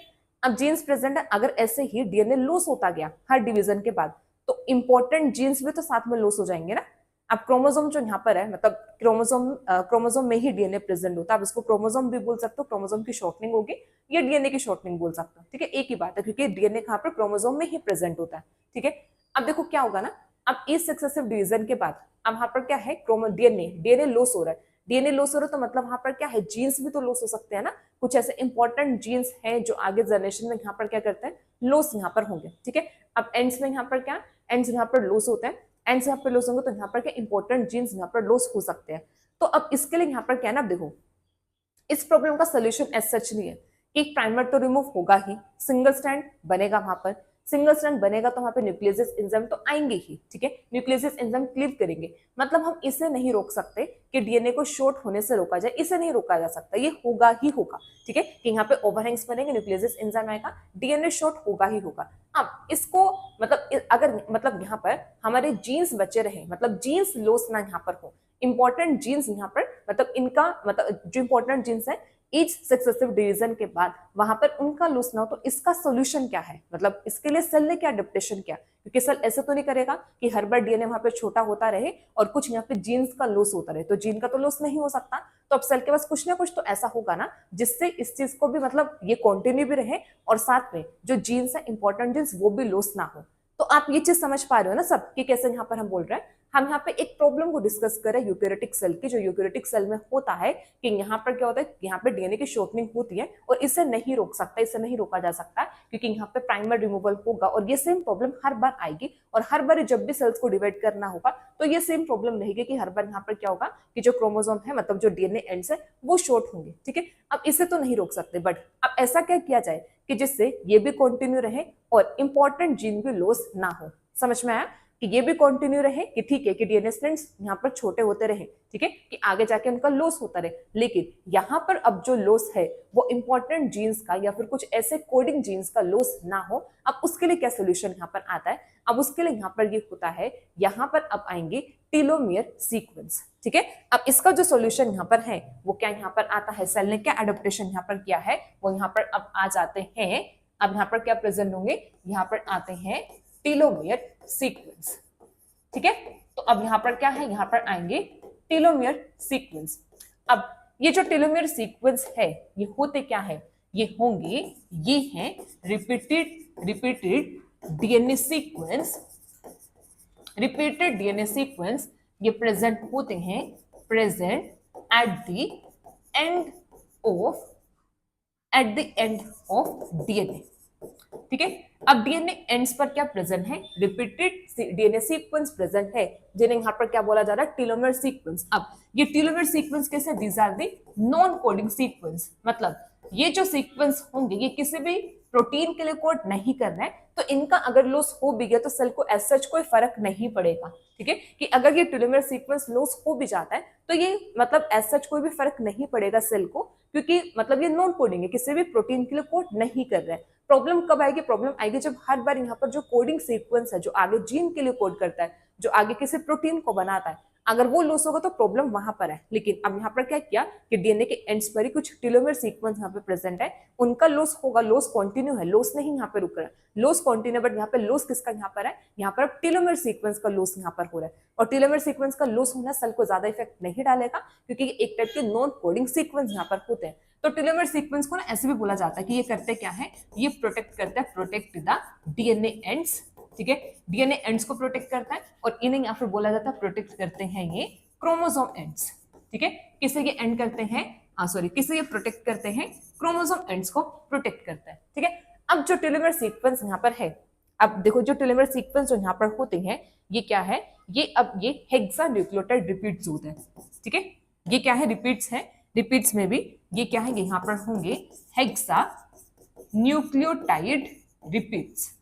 अब जीन्स प्रेजेंट है, अगर ऐसे ही डीएनए लॉस होता गया हर डिवीजन के बाद, तो इंपॉर्टेंट जीन्स भी तो साथ में लॉस हो जाएंगे ना। अब क्रोमोसोम जो यहाँ पर है, मतलब क्रोमोसोम में ही डीएनए प्रेजेंट होता है, अब इसको क्रोमोसोम भी बोल सकते हो, क्रोमोसोम की शॉर्टनिंग होगी, या डीएनए की शॉर्टनिंग बोल सकते हो। ठीक है, एक ही बात है, क्योंकि डीएनए कहाँ पर क्रोमोसोम में ही प्रेजेंट होता है। ठीक है, अब देखो क्या होगा ना, अब इस सक्सेसिव डिवीजन के बाद अब यहाँ पर क्या है, डीएनए लॉस हो रहा है, डीएनए लॉस हो रहा है, तो मतलब वहां पर क्या है, जीन्स भी तो लॉस हो सकते हैं ना, कुछ ऐसे इंपॉर्टेंट जीन्स हैं जो आगे जनरेशन में यहाँ पर क्या करते हैं, लॉस यहाँ पर होंगे। ठीक है, अब एंड्स में यहाँ पर क्या, एंड्स यहाँ पर लॉस होते हैं, एंड्स यहाँ पर लॉस होंगे, तो यहाँ पर क्या इंपॉर्टेंट जीन्स यहाँ पर लॉस हो सकते हैं। तो अब इसके लिए यहाँ पर क्या है ना, देखो इस प्रॉब्लम का सोल्यूशन एज सच नहीं है कि एक प्राइमर तो रिमूव होगा ही, सिंगल स्ट्रैंड बनेगा, वहां पर सिंगल स्ट्रैंड बनेगा तो वहां पे न्यूक्लियोसिस एंजाइम तो आएंगे ही। ठीक है, न्यूक्लियोसिस एंजाइम क्लीव करेंगे, मतलब हम इसे नहीं रोक सकते कि डीएनए को शॉर्ट होने से रोका जाए, इसे नहीं रोका जा सकता, ये होगा ही होगा। ठीक है, कि यहाँ पे ओवरहैंग्स बनेंगे, न्यूक्लियोसिस एंजाइम आएगा, डीएनए शॉर्ट होगा ही होगा। अब इसको मतलब अगर मतलब यहाँ पर हमारे जीन्स बचे रहे, मतलब जीन्स लॉस ना यहाँ पर हो, इंपॉर्टेंट जीन्स यहाँ पर मतलब इनका मतलब जो इंपॉर्टेंट जीन्स है ईच सक्सेसिव डिवीजन के बाद वहां पर उनका लॉस ना हो, तो इसका सोल्यूशन क्या है, मतलब इसके लिए सेल ने क्या अडेप्टेशन किया, क्योंकि सेल ऐसे तो नहीं करेगा कि हर बार डीएनए वहां पे छोटा होता रहे और कुछ यहाँ पे जीन्स का लॉस होता रहे, तो जीन का तो लॉस नहीं हो सकता। तो अब सेल के पास कुछ ना कुछ तो ऐसा होगा ना जिससे इस चीज को भी मतलब ये कंटिन्यू भी रहे और साथ में जो जीन्स है इंपॉर्टेंट जीन्स वो भी लॉस ना हो। तो आप ये चीज समझ पा रहे हो ना सब कि कैसे यहाँ पर हम बोल रहे हैं, हम यहाँ पे एक प्रॉब्लम को डिस्कस करें यूकैरियोटिक सेल की, जो यूकैरियोटिक सेल में होता है कि यहाँ पर क्या होता है, यहाँ पे डीएनए की शॉर्टनिंग होती है और इसे नहीं रोक सकता, इसे नहीं रोका जा सकता क्योंकि यहाँ पे प्राइमर रिमूवल होगा और ये सेम प्रॉब्लम हर बार आएगी और हर बार जब भी सेल्स को डिवाइड करना होगा तो ये सेम प्रॉब्लम रहेगी कि हर बार यहाँ पर क्या होगा कि जो क्रोमोसोम है मतलब जो डीएनए एंड्स है वो शॉर्ट होंगे। ठीक है, अब इसे तो नहीं रोक सकते, बट अब ऐसा क्या किया जाए कि जिससे ये भी कंटिन्यू रहे और इंपॉर्टेंट जीन भी लॉस ना हो। समझ में आया कि ये भी कंटिन्यू रहे कि ठीक है कि डीएनए स्ट्रैंड्स यहाँ पर छोटे होते रहे, ठीक है कि आगे जाके उनका लॉस होता रहे, लेकिन यहाँ पर अब जो लॉस है वो इंपॉर्टेंट जीन्स का या फिर कुछ ऐसे कोडिंग जीन्स का लॉस ना हो। अब उसके लिए क्या सोल्यूशन यहाँ पर आता है, अब उसके लिए यहाँ पर ये होता है, यहाँ पर अब आएंगे टीलोमियर सीक्वेंस। ठीक है, अब इसका जो सोल्यूशन यहाँ पर है वो क्या यहाँ पर आता है, सेल ने क्या एडेप्टेशन यहाँ पर किया है वो यहाँ पर अब आ जाते हैं। अब यहाँ पर क्या प्रेजेंट होंगे, यहाँ पर आते हैं टीलोमियर सीक्वेंस। ठीक है, तो अब यहां पर क्या है, यहां पर आएंगे टीलोमियर सीक्वेंस। अब ये जो टीलोमियर सीक्वेंस है ये होते क्या है, ये होंगे, ये हैं repeated DNA sequence, repeated DNA sequence ये प्रेजेंट होते हैं, present at the end of DNA. ठीक है, अब डीएनए एंड्स पर क्या प्रेजेंट है, रिपीटेड डीएनए सीक्वेंस प्रेजेंट है, जिन्हें यहाँ पर क्या बोला जा रहा है, टीलोमेर सीक्वेंस। अब ये टीलोमेर सीक्वेंस कैसे, these are the non coding sequence, मतलब ये जो सीक्वेंस होंगे ये किसी भी प्रोटीन के लिए कोड नहीं कर रहे हैं, तो इनका अगर लॉस हो भी गया तो सेल को एज सच कोई फर्क नहीं पड़ेगा। ठीक है, कि अगर ये टीलोमेर सीक्वेंस लॉस हो भी जाता है तो ये मतलब एज सच कोई भी फर्क नहीं पड़ेगा सेल को, क्योंकि मतलब ये नॉन कोडिंग है, किसी भी प्रोटीन के लिए कोड नहीं कर रहे हैं। प्रॉब्लम कब आएगी, प्रॉब्लम आएगी जब हर बार यहाँ पर जो कोडिंग सीक्वेंस है जो आगे जीन के लिए कोड करता है, जो आगे किसी प्रोटीन को बनाता है, अगर वो लॉस होगा तो प्रॉब्लम वहां पर है। लेकिन अब यहाँ पर क्या किया कि डीएनए के एंड्स पर ही कुछ टेलोमेयर सीक्वेंस यहाँ पे प्रेजेंट है, उनका लॉस होगा, लॉस कंटिन्यू है, लॉस नहीं यहाँ पे रुक रहा है, लॉस कंटिन्यू, बट यहाँ पे लॉस किसका यहाँ पर है, यहाँ पर टेलोमेयर सीक्वेंस का लॉस यहाँ पर हो रहा है। और टेलोमेयर सीक्वेंस का लॉस होना सेल को ज्यादा इफेक्ट नहीं डालेगा, क्योंकि एक टाइप के नॉन कोडिंग सीक्वेंस यहाँ पर होते हैं। तो टेलोमेयर सीक्वेंस को ना ऐसे भी बोला जाता है कि ये करते क्या है, ये प्रोटेक्ट करता है, प्रोटेक्ट द डीएनए एंड्स, ठीक है, डीएनए एंड्स को प्रोटेक्ट करता है। और इन्हें यहाँ पर बोला जाता है प्रोटेक्ट करते हैं ये क्रोमोसोम एंड्स, ठीक है, किसे ये एंड करते हैं, सॉरी किसे ये प्रोटेक्ट करते हैं, क्रोमोसोम एंड्स को प्रोटेक्ट करता है, ठीक है। अब जो टेलोमेयर सीक्वेंस यहाँ पर है, अब देखो जो टेलोमेयर सीक्वेंस जो यहाँ पर होते हैं ये क्या है, ये अब ये हेक्सा न्यूक्लियोटाइड रिपीट्स होते हैं, ठीक है, ये क्या है, रिपीट्स है, रिपीट्स में भी ये क्या है, यहाँ पर होंगे हेक्सा न्यूक्लियोटाइड रिपीट्स,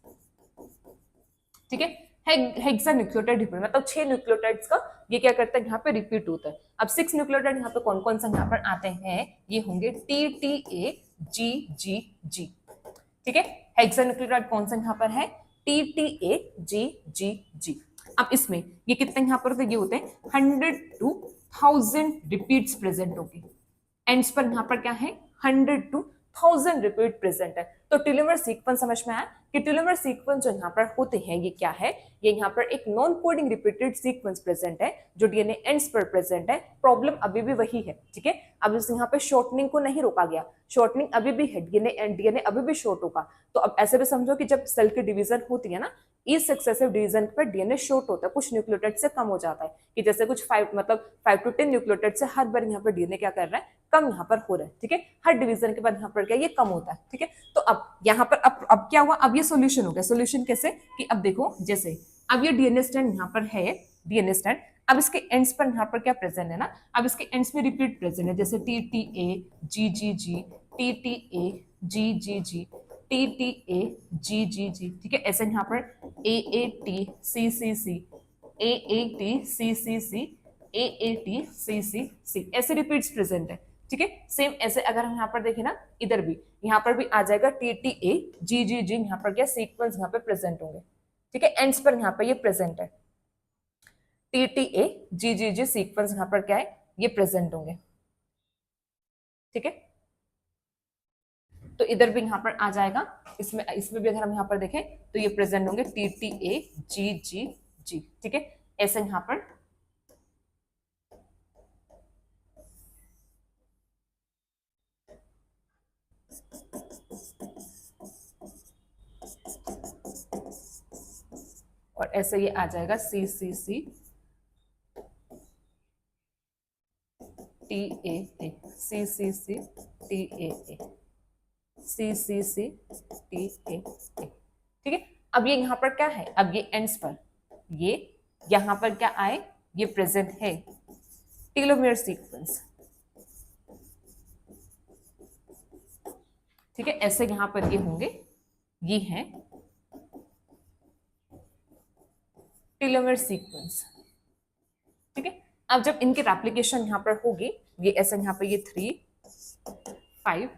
ठीक है, हेक्सा न्यूक्लियोटाइड रिपीट मतलब 6 न्यूक्लियोटाइड्स का ये क्या करता है, यहाँ पे रिपीट होता है। अब 6 न्यूक्लियोटाइड यहाँ पे कौन कौन सा यहाँ पर आते हैं, ये होंगे TTA-GGG, ठीक है, हेक्सा न्यूक्लियोटाइड कौन सा यहाँ पर है, TTA-GGG। अब इसमें ये कितने यहाँ पर होते, ये होते हैं 100 to 1000 रिपीट्स प्रेजेंट होगी, एंड्स पर यहाँ पर क्या है 100 to 1000 रिपीट प्रेजेंट है। तो टेलोमेयर सीक्वेंस समझ में आया कि टेलोमेयर सीक्वेंस जो यहाँ पर होते हैं ये क्या है, ये यहाँ पर एक non coding repeated sequence present है जो डीएनए एंड्स पर प्रेजेंट है। प्रॉब्लम अभी भी वही है, ठीक है, अब इस यहाँ पे शॉर्टनिंग को नहीं रोका गया, शॉर्टनिंग अभी भी है, डीएनए अभी भी शॉर्ट होगा। तो अब ऐसे भी समझो कि जब सेल की डिवीजन होती है ना, इस सक्सेसिव डिवीजन पर डीएनए शॉर्ट होता है, कुछ न्यूक्लियोटाइड से कम हो जाता है, कि जैसे कुछ 5 to 10 न्यूक्लियोटाइड से हर बार यहाँ पर डीएनए क्या कर रहा है, कम यहाँ पर हो रहा है, ठीक है, हर डिवीजन के बाद यहाँ पर क्या ये कम होता है, ठीक है। तो अब यहाँ पर अब क्या हुआ, अब ये सॉल्यूशन हो गया। सॉल्यूशन कैसे कि अब देखो जैसे अब ये डीएनए स्ट्रैंड यहाँ पर है, डीएनए स्ट्रैंड, अब इसके एंड्स पर यहाँ पर क्या प्रेजेंट है ना, अब इसके एंड्स में रिपीट प्रेजेंट है, जैसे TTA-GGG, TTA-GGG, TTA-GGG, ठीक है, ऐसे यहाँ पर AAT-CCC, AAT-CCC, AAT-CCC, ऐसे रिपीट्स प्रेजेंट है, ठीक है। सेम ऐसे अगर हम यहाँ पर देखें ना, इधर भी यहाँ पर भी आ जाएगा TTA-GGG, यहाँ पर क्या सीक्वेंस यहाँ पे प्रेजेंट होंगे, ठीक है, एंड्स पर यहाँ पर ये प्रेजेंट है, TTA-GGG सीक्वेंस यहाँ पर क्या है, ये प्रेजेंट होंगे, ठीक है। तो इधर भी यहाँ पर आ जाएगा, इसमें भी अगर हम यहाँ पर देखें तो ये प्रेजेंट होंगे TTA-GGG, ठीक है, ऐसे यहाँ पर और ऐसे ये आ जाएगा CCC TAA, CCC TAA, CCC TAA, ठीक है। अब ये यहाँ पर क्या है, अब ये एंड्स पर ये यहाँ पर क्या आए, ये प्रेजेंट है टेलोमेयर सीक्वेंस, ठीक है, ऐसे यहाँ पर ये होंगे, ये है टेलोमेयर सीक्वेंस, ठीक है। अब जब इनकी रेप्लिकेशन यहाँ पर होगी, ये ऐसे यहाँ पर ये 3 5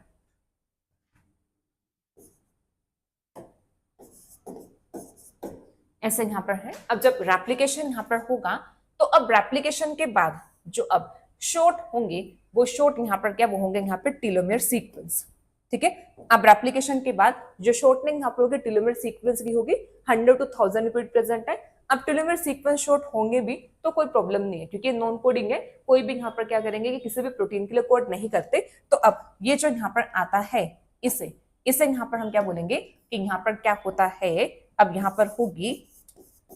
ऐसे यहाँ पर है। अब जब रेप्लिकेशन यहाँ पर होगा तो अब रेप्लिकेशन के बाद जो अब शॉर्ट होंगे वो शॉर्ट यहाँ पर क्या वो होंगे यहाँ पे टेलोमेयर सीक्वेंस, ठीक है। अब रेप्लिकेशन के बाद जो शॉर्टनिंग यहाँ पर होगी टेलोमेयर सीक्वेंस की होगी, 100 to 1000 रिपीट प्रेजेंट है। अब टेलोमेयर सीक्वेंस शॉर्ट होंगे भी तो कोई प्रॉब्लम नहीं है, क्योंकि नॉन कोडिंग है, कोई भी यहाँ पर क्या करेंगे कि किसी भी प्रोटीन के लिए कोड नहीं करते। तो अब ये जो यहाँ पर आता है इसे यहाँ पर हम क्या बोलेंगे कि यहाँ पर क्या होता है, अब यहाँ पर होगी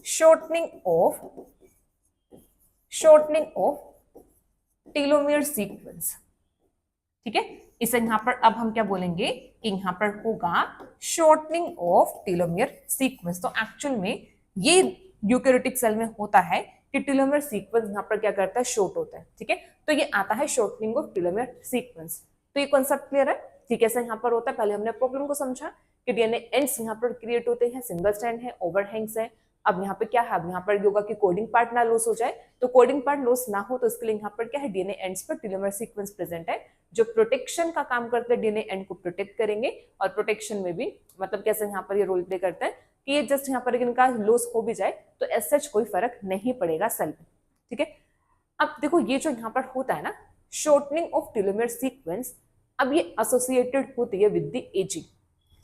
शॉर्टनिंग ऑफ टेलोमेयर सीक्वेंस, ठीक है। इसे यहाँ पर अब हम क्या बोलेंगे कि यहाँ पर होगा शॉर्टनिंग ऑफ टेलोमेयर सीक्वेंस। तो एक्चुअल में ये यूकेरियोटिक सेल में होता है कि टेलोमेयर सीक्वेंस यहाँ पर क्या करता है, शॉर्ट होता है, ठीक है। तो ये आता है शॉर्टनिंग ऑफ टेलोमेयर सीक्वेंस। तो ये कॉन्सेप्ट क्लियर है, ठीक है। ऐसा यहाँ पर होता है, पहले हमने प्रॉब्लम को समझा कि डीएनए एंड्स यहाँ पर क्रिएट होते हैं, सिंगल स्ट्रैंड है, ओवरहैंग्स है। अब यहाँ पे क्या है, अब यहाँ पर योगा की कोडिंग पार्ट ना लॉस हो जाए, तो कोडिंग पार्ट लॉस ना हो तो इसके लिए यहाँ पर क्या है, डीएनए एंड्स पर टेलोमेयर सीक्वेंस प्रेजेंट है जो प्रोटेक्शन का काम करते हैं, डीएनए एंड को प्रोटेक्ट करेंगे। और प्रोटेक्शन में भी मतलब कैसे यहाँ पर ये रोल प्ले करता है कि ये जस्ट यहाँ पर इनका लॉस हो भी जाए तो एज सच कोई फर्क नहीं पड़ेगा सेल में, ठीक है। अब देखो ये जो यहाँ पर होता है ना शॉर्टनिंग ऑफ टेलोमेयर सीक्वेंस, अब ये एसोसिएटेड होती है विद द एजिंग,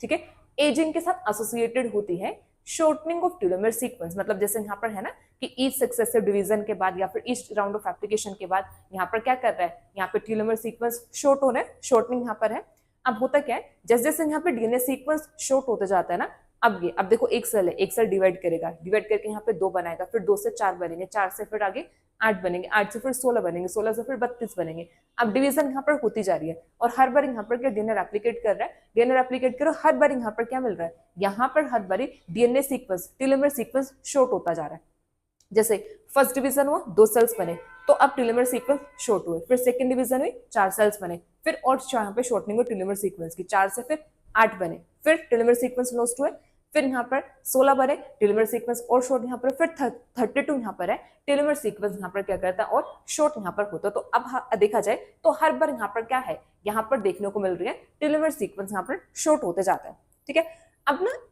ठीक है, एजिंग के साथ एसोसिएटेड होती है शॉर्टनिंग ऑफ टेलोमेयर सीक्वेंस। मतलब जैसे यहाँ पर है ना कि ईच सक्सेसिव डिवीजन के बाद या फिर ईच राउंड ऑफ एप्लीकेशन के बाद यहाँ पर क्या कर रहा है, यहाँ पे टेलोमेयर सीक्वेंस शॉर्ट हो रहा है, शॉर्टनिंग यहाँ पर है। अब होता क्या है, जैसे जैसे यहाँ पे डीएनए सीक्वेंस शॉर्ट होता जाता है ना, अब देखो एक सेल है, एक सेल डिवाइड करेगा, डिवाइड करके यहाँ पे 2 बनाएगा, फिर 2 से 4 बनेंगे, 4 से फिर आगे 8 बनेंगे, 8 से फिर 16 बनेंगे, 16 से फिर 32 बनेंगे। अब डिवीजन यहाँ पर होती जा रही है और हर बार यहाँ पर क्या डीएनए रेप्लिकेट कर रहा है, डीएनए रेप्लिकेट करो, हर बार यहाँ पर क्या मिल रहा है, यहाँ पर हर बार DNA sequence telomere sequence short होता जा रहा है। जैसे फर्स्ट डिवीजन हुआ 2 सेल्स बने, तो अब टेलोमेयर सीक्वेंस शॉर्ट हुए, फिर सेकंड डिवीजन हुई 4 सेल्स बने, फिर और यहाँ पे शॉर्टनिंग हुई टेलोमेयर सीक्वेंस की, 4 से फिर 8 बने, फिर टेलोमेयर सीक्वेंस लॉस्ट हुए, फिर यहाँ पर 16 बने, टेलोमेयर सीक्वेंस और शॉर्ट यहाँ पर, फिर 32 यहाँ पर है, टेलोमेयर सीक्वेंस यहाँ पर क्या करता है और शॉर्ट यहाँ पर होता है। तो अब देखा जाए तो हर बार यहाँ पर क्या है, यहाँ पर देखने को मिल रही है टेलोमेयर सीक्वेंस यहाँ पर शॉर्ट होते जाता है, ठीक है।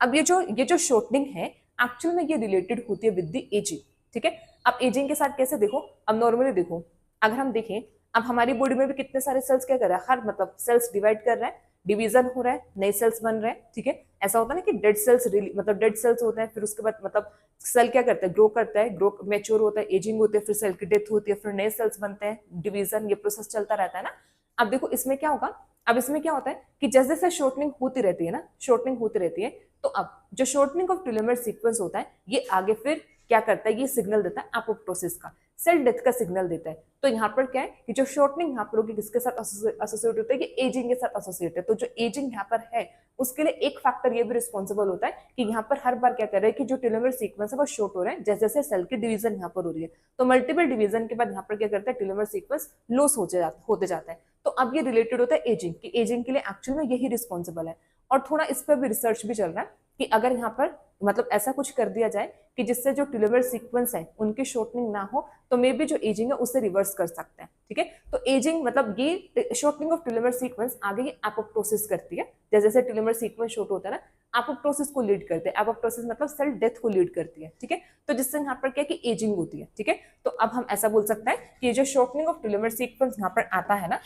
अब ये जो शॉर्टनिंग है एक्चुअल में ये रिलेटेड होती है विद द एजिंग, ठीक है। अब एजिंग के साथ कैसे देखो, अब नॉर्मली देखो, अगर हम देखें अब हमारी बॉडी में भी कितने सारे सेल्स क्या कर रहा है, हर मतलब सेल्स डिवाइड कर रहा है, डिवीजन हो रहा है, नए सेल्स बन रहे हैं, ठीक है। ऐसा होता है ना कि डेड सेल्स मतलब डेड सेल्स होते हैं, फिर उसके बाद मतलब सेल क्या करता है, ग्रो करता है, ग्रो मैच्योर होता है, एजिंग होती है, फिर सेल की डेथ होती है, फिर नए सेल्स बनते हैं, डिवीजन, ये प्रोसेस चलता रहता है ना। अब देखो इसमें क्या होगा, अब इसमें क्या होता है कि जैसे जैसे शॉर्टनिंग होती रहती है ना, शॉर्टनिंग होती रहती है, तो अब जो शॉर्टनिंग ऑफ टेलोमेयर सीक्वेंस होता है ये आगे फिर क्या करता है, ये सिग्नल देता है एपोप्टोसिस का, सेल डेथ का सिग्नल देता है। तो यहाँ पर क्या है कि जो शॉर्टनिंग यहाँ पर होगी किसके साथ एसोसिएट होता है, ये एजिंग के साथ एसोसिएट है। तो जो एजिंग यहाँ पर है उसके लिए एक फैक्टर ये भी रिस्पॉन्सिबल होता है कि यहाँ पर हर बार क्या कर रहा है कि जो टेलोमेयर सीक्वेंस है वो शॉर्ट हो रहा है, जैसे जैसे सेल की डिवीजन यहाँ पर हो रही है। तो मल्टीपल डिवीजन के बाद यहाँ पर क्या करता है, टेलोमेयर सीक्वेंस लॉस होते जाता है। तो अब ये रिलेटेड होता है एजिंग की, एजिंग के लिए एक्चुअल में यही रिस्पॉन्सिबल है। और थोड़ा इस पर भी रिसर्च भी चल रहा है कि अगर यहाँ पर मतलब ऐसा कुछ कर दिया जाए कि जिससे जो टेलोमेयर सीक्वेंस है उनकी शॉर्टनिंग ना हो, तो मे बी जो एजिंग है उसे रिवर्स कर सकते हैं, ठीक है। तो एजिंग मतलब ये शॉर्टनिंग ऑफ टेलोमेयर सीक्वेंस आगे ये एपोप्टोसिस करती है, जैसे जैसे टेलोमेयर सीक्वेंस शॉर्ट होता है ना, एपोप्टोसिस को लीड करते हैं, एपोप्टोसिस मतलब सेल डेथ को लीड करती है, ठीक है। तो जिससे यहाँ पर क्या कि एजिंग होती है, ठीक है। तो अब हम ऐसा बोल सकते हैं कि जो शॉर्टनिंग ऑफ टेलोमेयर सीक्वेंस यहाँ पर आता है ना,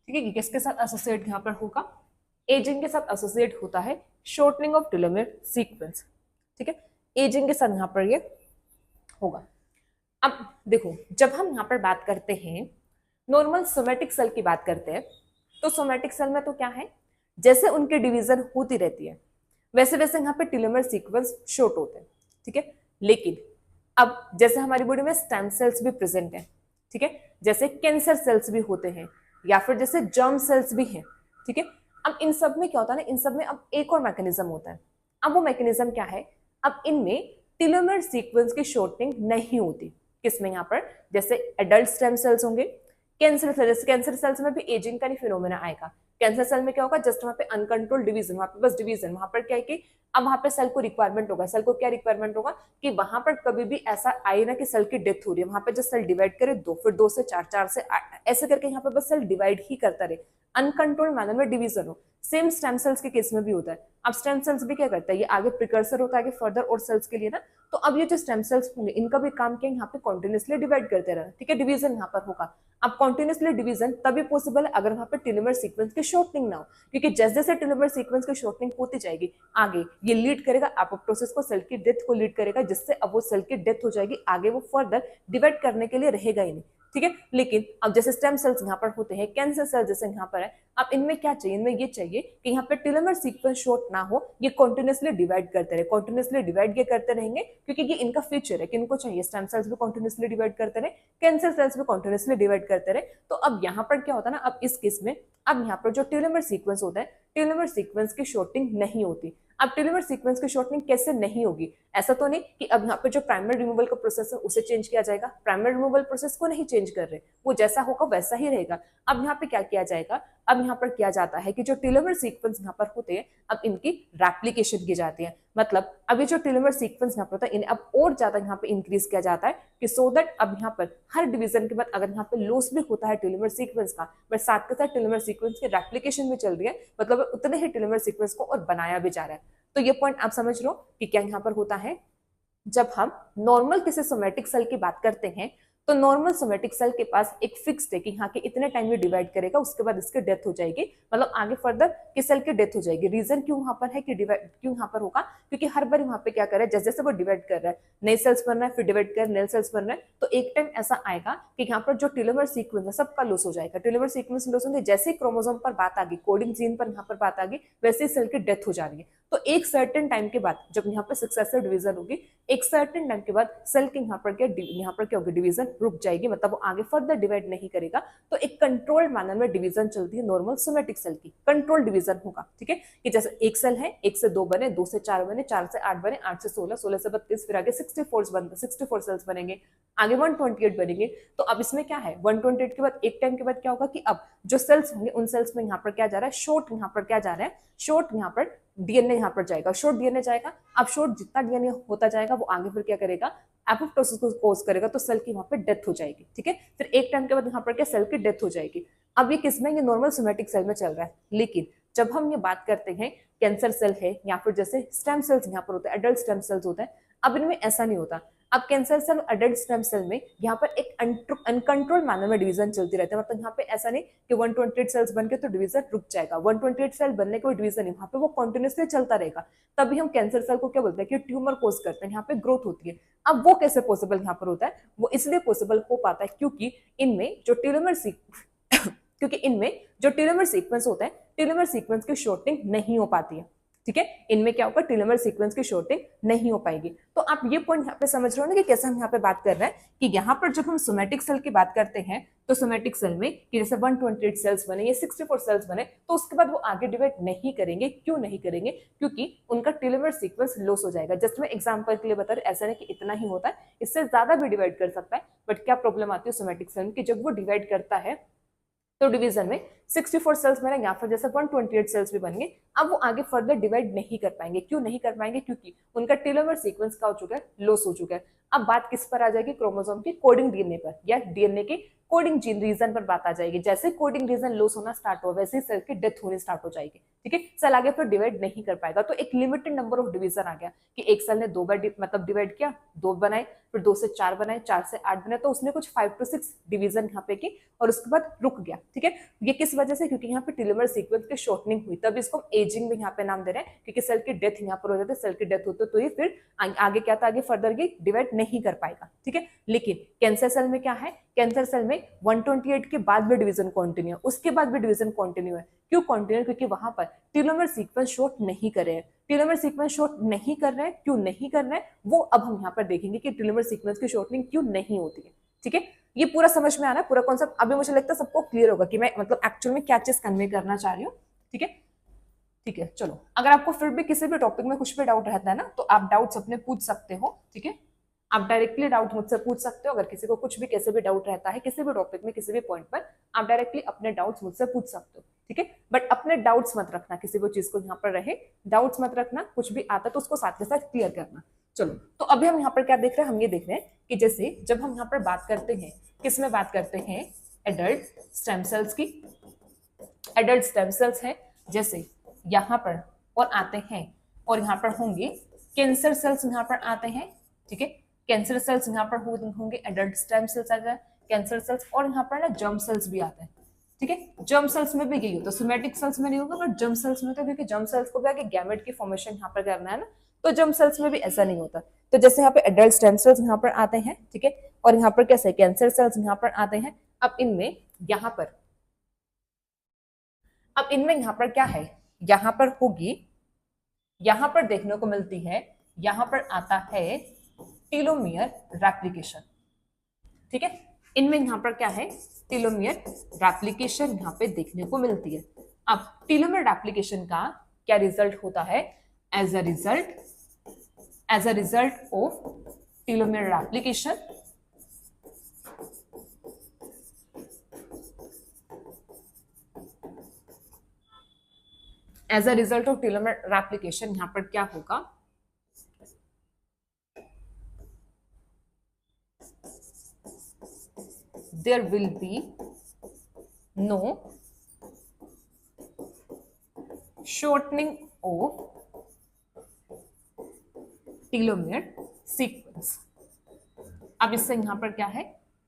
ठीक है, किसके साथ एसोसिएट यहाँ पर होगा, एजिंग के साथ एसोसिएट होता है शॉर्टनिंग ऑफ टेलोमेयर सीक्वेंस, ठीक है। एजिंग के साथ यहाँ पर ये होगा। अब देखो जब हम यहाँ पर बात करते हैं नॉर्मल सोमैटिक सेल की बात करते हैं, तो सोमैटिक सेल में तो क्या है, जैसे उनकी डिवीजन होती रहती है वैसे वैसे यहाँ पे टेलोमेयर सीक्वेंस शॉर्ट होते हैं, ठीक है। लेकिन अब जैसे हमारी बॉडी में स्टेम सेल्स भी प्रेजेंट है, ठीक है, जैसे कैंसर सेल्स भी होते हैं या फिर जैसे जर्म सेल्स भी हैं, ठीक है। अब इन सब में क्या होता है ना, इन सब में अब एक और मैकेनिज्म होता है। अब वो मैकेनिज्म क्या है, अब इनमें टेलोमेयर सीक्वेंस की शॉर्टनिंग नहीं होती। किसमें, यहाँ पर जैसे एडल्ट स्टेम सेल्स होंगे, कैंसर सेल्स में भी एजिंग का नहीं फिनोमेना आएगा। कैंसर सेल में क्या होगा, जस्ट वहां पे अनकंट्रोल डिवीजन, वहां पे बस डिवीजन, वहां पर क्या है कि अब वहां पे सेल को रिक्वायरमेंट होगा, सेल को क्या रिक्वायरमेंट होगा कि वहां पर कभी भी ऐसा आए ना कि सेल की डेथ हो रही है, वहां पे जो सेल डिवाइड करे 2, फिर 2 से 4, 4 से 8, ऐसे करके यहाँ पे बस सेल डिवाइड ही करता रहे, अनकंट्रोल्ड मैनर में डिवीजन हो। सेम स्टेम सेल्स के केस में भी होता है। अब स्टेम सेल्स भी क्या करता है, ये आगे प्रिकर्सर होता है आगे फर्दर और सेल्स के लिए ना। तो अब ये जो स्टेम सेल्स होंगे इनका भी काम क्या है, यहाँ पे कॉन्टिन्यूसली डिवाइड करते रहना, ठीक है, डिवीजन यहाँ पर होगा। अब कॉन्टिन्यूसली डिवीजन तभी पॉसिबल है अगर वहां पे टेलोमेयर सीक्वेंस की शॉर्टनिंग ना हो, क्योंकि जैसे जैसे टेलोमेयर सीक्वेंस की शॉर्टनिंग होती जाएगी आगे ये लीड करेगा एपोप्टोसिस को, सेल की डेथ को लीड करेगा, जिससे अब वो सेल की डेथ हो जाएगी, आगे वो फर्दर डिवाइड करने के लिए रहेगा ही नहीं, ठीक है। लेकिन अब जैसे स्टेम सेल्स यहाँ पर होते हैं, कैंसर सेल जैसे यहाँ पर है, अब इनमें क्या चाहिए, इनमें ये चाहिए कि यहाँ पे टेलोमेयर सीक्वेंस शॉर्ट ना हो, ये कॉन्टिन्यूसली डिवाइड करते रहे, कॉन्टिन्यूसली डिवाइड ये करते रहेंगे, क्योंकि ये इनका फ्यूचर है कि इनको चाहिए स्टेम सेल्स भी कॉन्टिन्यूसली डिवाइड करते रहे, कैंसर सेल्स भी कॉन्टिन्यूसली डिवाइड करते रहे। तो अब यहाँ पर क्या होता है ना, अब इस केस में अब यहाँ पर जो टेलोमेयर सीक्वेंस होता है, टेलोमेयर सीक्वेंस की शॉर्टिंग नहीं होती। अब टेलोमेयर सीक्वेंस की शॉर्टनिंग कैसे नहीं होगी, ऐसा तो नहीं कि अब यहाँ पे जो प्राइमर रिमूवल का प्रोसेस है उसे चेंज किया जाएगा, प्राइमर रिमूवल प्रोसेस को नहीं चेंज कर रहे, वो जैसा होगा वैसा ही रहेगा। अब यहाँ पे क्या किया जाएगा, अब यहाँ पर किया जाता है कि जो टेलोमर सीक्वेंस यहाँ पर होते हैं अब इनकी रेप्लिकेशन की जाती है। मतलब अब ये जो टेलोमर सीक्वेंस यहाँ पर होता है इन्हें अब और ज्यादा यहाँ पे इंक्रीज किया जाता है कि सो दैट अब यहाँ पर हर डिवीजन के बाद अगर यहाँ पे लॉस भी होता है टेलोमर सीक्वेंस का, बट साथ के साथ टेलोमर सीक्वेंस की रेप्लिकेशन भी चल रही है, मतलब उतने ही टेलोमर सीक्वेंस को और बनाया भी जा रहा है। तो ये पॉइंट आप समझ लो कि क्या यहाँ पर होता है। जब हम नॉर्मल किसी सोमेटिक सेल की बात करते हैं तो नॉर्मल सोमेटिक सेल के पास एक फिक्स है कि यहाँ के इतने टाइम में डिवाइड करेगा, उसके बाद इसकी डेथ हो जाएगी, मतलब आगे फर्दर किस सेल की डेथ हो जाएगी। रीजन क्यों यहाँ पर है कि डिवाइड क्यों यहाँ पर होगा, क्योंकि हर बार वहाँ पे क्या कर रहा है, जैसे जैसे वो डिवाइड कर रहा है नए सेल्स बन रहा है, फिर डिवाइड कर नए सेल्स बन रहे हैं, तो एक टाइम ऐसा आएगा कि यहाँ पर जो टेलोमर सीक्वेंस है सबका लॉस हो जाएगा। टेलोमर सीक्वेंस लॉस होंगे, जैसे ही क्रोमोसोम पर बात आ गई, कोडिंग जीन पर यहाँ पर बात आ गई, वैसे ही सेल की डेथ हो जा रही है। तो एक सर्टेन टाइम के बाद जब यहाँ पर सक्सेसिव डिवीजन होगी, एक सर्टेन टाइम के बाद सेल के यहाँ पर क्या होगी, डिवीजन रुक जाएगी, मतलब वो आगे फर्दर डिवाइड नहीं करेगा। तो एक कंट्रोल्ड मैनर में डिवीजन चलती है नॉर्मल सोमेटिक सेल की, कंट्रोल डिवीजन होगा। ठीक है, कि जैसे एक सेल है, एक से दो बने, दो से चार बने, चार से आठ बने, आठ से 16, 16 से 32, फिर आगे 64 सेल्स बनेंगे, आगे 128 बनेंगे। तो अब इसमें क्या है, 128 के बाद एक टाइम के बाद क्या होगा कि अब जो सेल्स होंगे उन सेल्स में यहाँ पर क्या जा रहा है, शॉर्ट यहाँ पर क्या जा रहा है, शॉर्ट यहाँ पर डीएनए यहाँ पर जाएगा, शॉर्ट डीएनए जाएगा। अब शॉर्ट जितना डीएनए होता जाएगा वो आगे फिर क्या करेगा, एपोप्टोसिस को कोज करेगा, तो सेल की वहां पे डेथ हो जाएगी। ठीक है, फिर एक टाइम के बाद यहाँ पर क्या सेल की डेथ हो जाएगी। अब ये किसमें, ये नॉर्मल सोमेटिक सेल में चल रहा है। लेकिन जब हम ये बात करते हैं कैंसर सेल है या फिर जैसे स्टेम सेल्स यहाँ पर होते हैं, एडल्ट स्टेम सेल्स होते हैं, अब इनमें ऐसा नहीं होता। अब cancer cell, adult stem cell में यहाँ पर एक अनकंट्रोल मैनर में डिवीजन चलती रहती है। मतलब यहाँ पे ऐसा नहीं कि 128 सेल्स बन के तो डिवीजन रुक जाएगा, 128 सेल बनने के डिवीजन नहीं, वहाँ पे वो कंटिन्यूसली चलता रहेगा। तभी हम कैंसर सेल को क्या बोलते हैं कि ट्यूमर कोज करते हैं, यहाँ पे ग्रोथ होती है। अब वो कैसे पॉसिबल यहाँ पर होता है, वो इसलिए पॉसिबल हो पाता है क्योंकि इनमें जो टेलोमर सीक्वेंस होता है, टेलोमर सीक्वेंस की शॉर्टिंग नहीं हो पाती है। ठीक है, इनमें क्या होगा, टेलोमर सीक्वेंस की शॉर्टिंग नहीं हो पाएगी। तो आप ये पॉइंट यहाँ पे समझ रहे हो ना कि कैसे हम यहाँ पे बात कर रहे हैं कि यहाँ पर जब हम सोमेटिक सेल की बात करते हैं तो सोमेटिक सेल में कि जैसे 128 सेल्स बने या 64 सेल्स बने, तो उसके बाद वो आगे डिवाइड नहीं करेंगे। क्यों नहीं करेंगे, क्योंकि उनका टेलोमर सीक्वेंस लॉस हो जाएगा। जस्ट मैं एग्जांपल के लिए बता रही हूँ, ऐसा नहीं कि इतना ही होता है, इससे ज्यादा भी डिवाइड कर सकता है। बट क्या प्रॉब्लम आती है सोमेटिक सेल में कि जब वो डिवाइड करता है तो डिवीजन में 64 सेल्स बनेंगे या फिर जैसे 128 सेल्स भी बनेंगे, अब वो आगे फर्दर डिवाइड नहीं कर पाएंगे। क्यों नहीं कर पाएंगे, क्योंकि उनका टेलोमर सीक्वेंस का हो चुका है, लॉस हो चुका है। अब बात किस पर आ जाएगी, क्रोमोसोम की कोडिंग डीएनए पर या डीएनए के कोडिंग जीन रीजन पर बात आ जाएगी। जैसे कोडिंग रीजन लॉस होना स्टार्ट हो वैसे ही सेल की डेथ होनी स्टार्ट हो जाएगी। ठीक है, सेल आगे फिर डिवाइड नहीं कर पाएगा। तो एक लिमिटेड नंबर ऑफ डिवीजन आ गया कि एक सेल ने दो बार मतलब डिवाइड किया, दो बनाए, फिर 2 से 4 बनाए, 4 से 8 बनाए, तो उसने कुछ 5 to 6 डिवीजन यहाँ पे की और उसके बाद रुक गया। ठीक है, ये किस वजह से, क्योंकि यहाँ पे टेलोमर सीक्वेंस की शॉर्टनिंग हुई, तब इसको एजिंग भी यहाँ पे नाम दे रहे हैं, क्योंकि सेल की डेथ यहाँ पर हो जाती है। सेल की डेथ होती है तो ये फिर आगे क्या था, आगे फर्दर ये डिवाइड नहीं कर पाएगा। ठीक है, लेकिन कैंसर सेल में क्या है, कैंसर सेल में 128 के बाद भी डिवीजन कंटिन्यू है, उसके बाद भी डिवीजन कंटिन्यू है। क्यों कंटिन्यू, क्योंकि वहां पर टेलोमर सीक्वेंस शॉर्ट नहीं कर रहे हैं। टेलोमर सीक्वेंस शॉर्ट नहीं कर रहे हैं, क्यों नहीं कर रहे हैं वो अब हम यहाँ पर देखेंगे कि टेलोमर सीक्वेंस की शॉर्टनिंग क्यों नहीं होती है। ठीक है, ये पूरा समझ में आ रहा है, पूरा कॉन्सेप्ट अभी मुझे लगता है सबको क्लियर होगा कि मैं मतलब एक्चुअल में क्या चीज कन्वे करना चाह रही हूँ। ठीक है, ठीक है, चलो अगर आपको फिर भी किसी भी टॉपिक में कुछ भी डाउट रहता है ना, तो आप डाउट्स अपने पूछ सकते हो। ठीक है, आप डायरेक्टली डाउट मुझसे पूछ सकते हो। अगर किसी को कुछ भी कैसे भी डाउट रहता है किसी भी टॉपिक में किसी भी पॉइंट पर, आप डायरेक्टली अपने डाउट्स मुझसे पूछ सकते हो। ठीक है, बट अपने डाउट्स मत रखना, किसी भी चीज को यहाँ पर रहे डाउट्स मत रखना, कुछ भी आता तो उसको साथ के साथ क्लियर करना। चलो, तो अभी हम यहाँ पर क्या देख रहे हैं, हम ये देख रहे हैं कि जैसे जब हम यहाँ पर बात करते हैं, किस में बात करते हैं, एडल्ट स्टेम सेल्स की। एडल्ट स्टेम सेल्स है जैसे यहाँ पर और आते हैं, और यहाँ पर होंगे कैंसर सेल्स यहाँ पर आते हैं। ठीक है, कैंसर सेल्स यहाँ पर होंगे, एडल्ट स्टेम सेल्स आ जाए, कैंसर सेल्स, और यहाँ पर ना जर्म सेल्स भी आते हैं। ठीक है, जर्म सेल्स में भी यही होता है, सोमेटिक सेल्स में नहीं होगा बट जर्म सेल्स में होता है, क्योंकि जर्म सेल्स को भी आगे गैमेट की फॉर्मेशन यहाँ पर करना है ना, तो जर्म सेल्स में भी ऐसा नहीं होता। तो जैसे यहाँ पे एडल्ट स्टेम सेल्स यहाँ पर आते हैं, ठीक है, और यहाँ पर कैसे कैंसर सेल्स यहाँ पर आते हैं। अब इनमें यहाँ पर क्या है, यहाँ पर होगी, यहाँ पर देखने को मिलती है, यहाँ पर आता है टेलोमियर रेप्लिकेशन। ठीक है, इनमें यहाँ पर क्या है, टेलोमियर रेप्लिकेशन यहाँ पे देखने को मिलती है। अब टेलोमियर रेप्लिकेशन का क्या रिजल्ट होता है, as a result of telomere replication as a result of telomere replication यहाँ पर क्या होगा, there will be no shortening of telomere sequence. अब इससे यहां पर क्या है,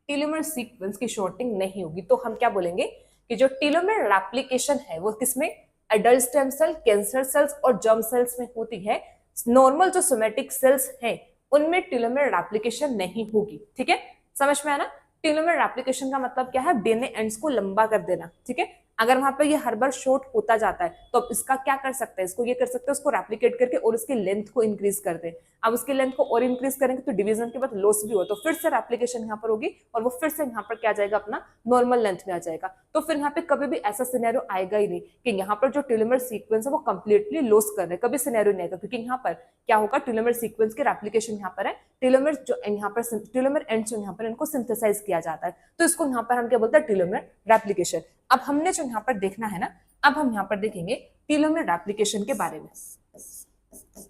टेलोमेर सीक्वेंस की शॉर्टिंग नहीं होगी। तो हम क्या बोलेंगे कि जो टेलोमेर रेप्लिकेशन है वो किसमें, adult stem cell, cancer cells और जर्म सेल्स में होती है। नॉर्मल जो सोमेटिक सेल्स हैं उनमें टेलोमेर रेप्लिकेशन नहीं होगी। ठीक है, समझ में आना। टेलोमेर रेप्लिकेशन का मतलब क्या है, डीएनए एंड्स को लंबा कर देना। ठीक है, अगर वहां पर ये हर बार शॉर्ट होता जाता है तो अब इसका क्या कर सकते हैं, इसको ये कर सकते हैं, उसको रेप्लिकेट करके और उसकी लेंथ को इंक्रीज कर दे। अब उसकी लेंथ को और इंक्रीज करेंगे तो डिवीजन के बाद लॉस भी हो, तो फिर से रेप्लिकेशन यहाँ पर होगी और वो फिर से यहाँ पर क्या जाएगा, अपना नॉर्मल लेंथ में आ जाएगा। तो फिर यहाँ पे कभी भी ऐसा सिनेरियो आएगा ही नहीं कि यहाँ पर जो टेलोमेर सीक्वेंस है वो कंप्लीटली लॉस कर रहे, कभी सिनेरियो नहीं आएगा। क्योंकि यहाँ पर क्या होगा, टेलोमेर सीक्वेंस के रेप्लिकेशन यहाँ पर है, टेलोमेर जो यहाँ पर टेलोमेर एंड जो यहाँ पर इनको सिंथेसाइज किया जाता है, तो इसको यहाँ पर हम क्या बोलते हैं, टेलोमेर रेप्लिकेशन। अब हमने जो यहाँ पर देखना है ना, अब हम यहाँ पर देखेंगे टेलोमेर रेप्लिकेशन के बारे में।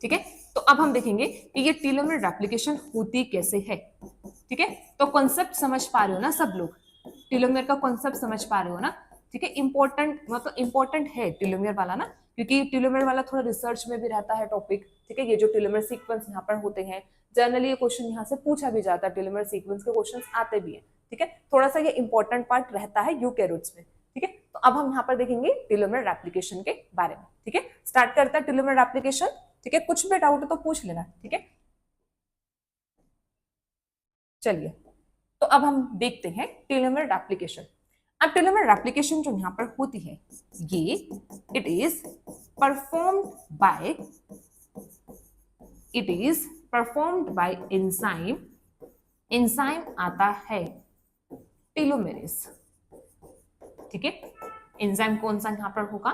ठीक है, तो अब हम देखेंगे कि ये टेलोमेर रेप्लिकेशन होती कैसे है। ठीक है, तो कॉन्सेप्ट समझ पा रहे हो ना सब लोग, टेलोमेर का कॉन्सेप्ट समझ पा रहे हो ना। ठीक है, इंपॉर्टेंट मतलब इंपॉर्टेंट है टेलोमेर वाला ना, क्योंकि टेलोमेर वाला थोड़ा रिसर्च में भी रहता है टॉपिक। ठीक है, ये जो टेलोमेर सीक्वेंस यहाँ पर होते हैं, जनरली ये क्वेश्चन यहाँ से पूछा भी जाता है, टेलोमेर सीक्वेंस के क्वेश्चन आते भी है। ठीक है, थोड़ा सा ये इंपॉर्टेंट पार्ट रहता है यूकैरियोट्स में। ठीक है, तो अब हम यहाँ पर देखेंगे टेलोमेर रेप्लिकेशन के बारे में। ठीक है, स्टार्ट करता है टेलोमेर रेप्लिकेशन। ठीक है, कुछ भी डाउट हो तो पूछ लेना। ठीक है, चलिए तो अब हम देखते हैं टेलोमेर रेप्लिकेशन। अब टेलोमेर रेप्लिकेशन जो यहाँ पर होती है ये it is performed by enzyme. Enzyme आता है टेलोमेरेज। ठीक है, एंजाइम कौन सा यहाँ पर होगा,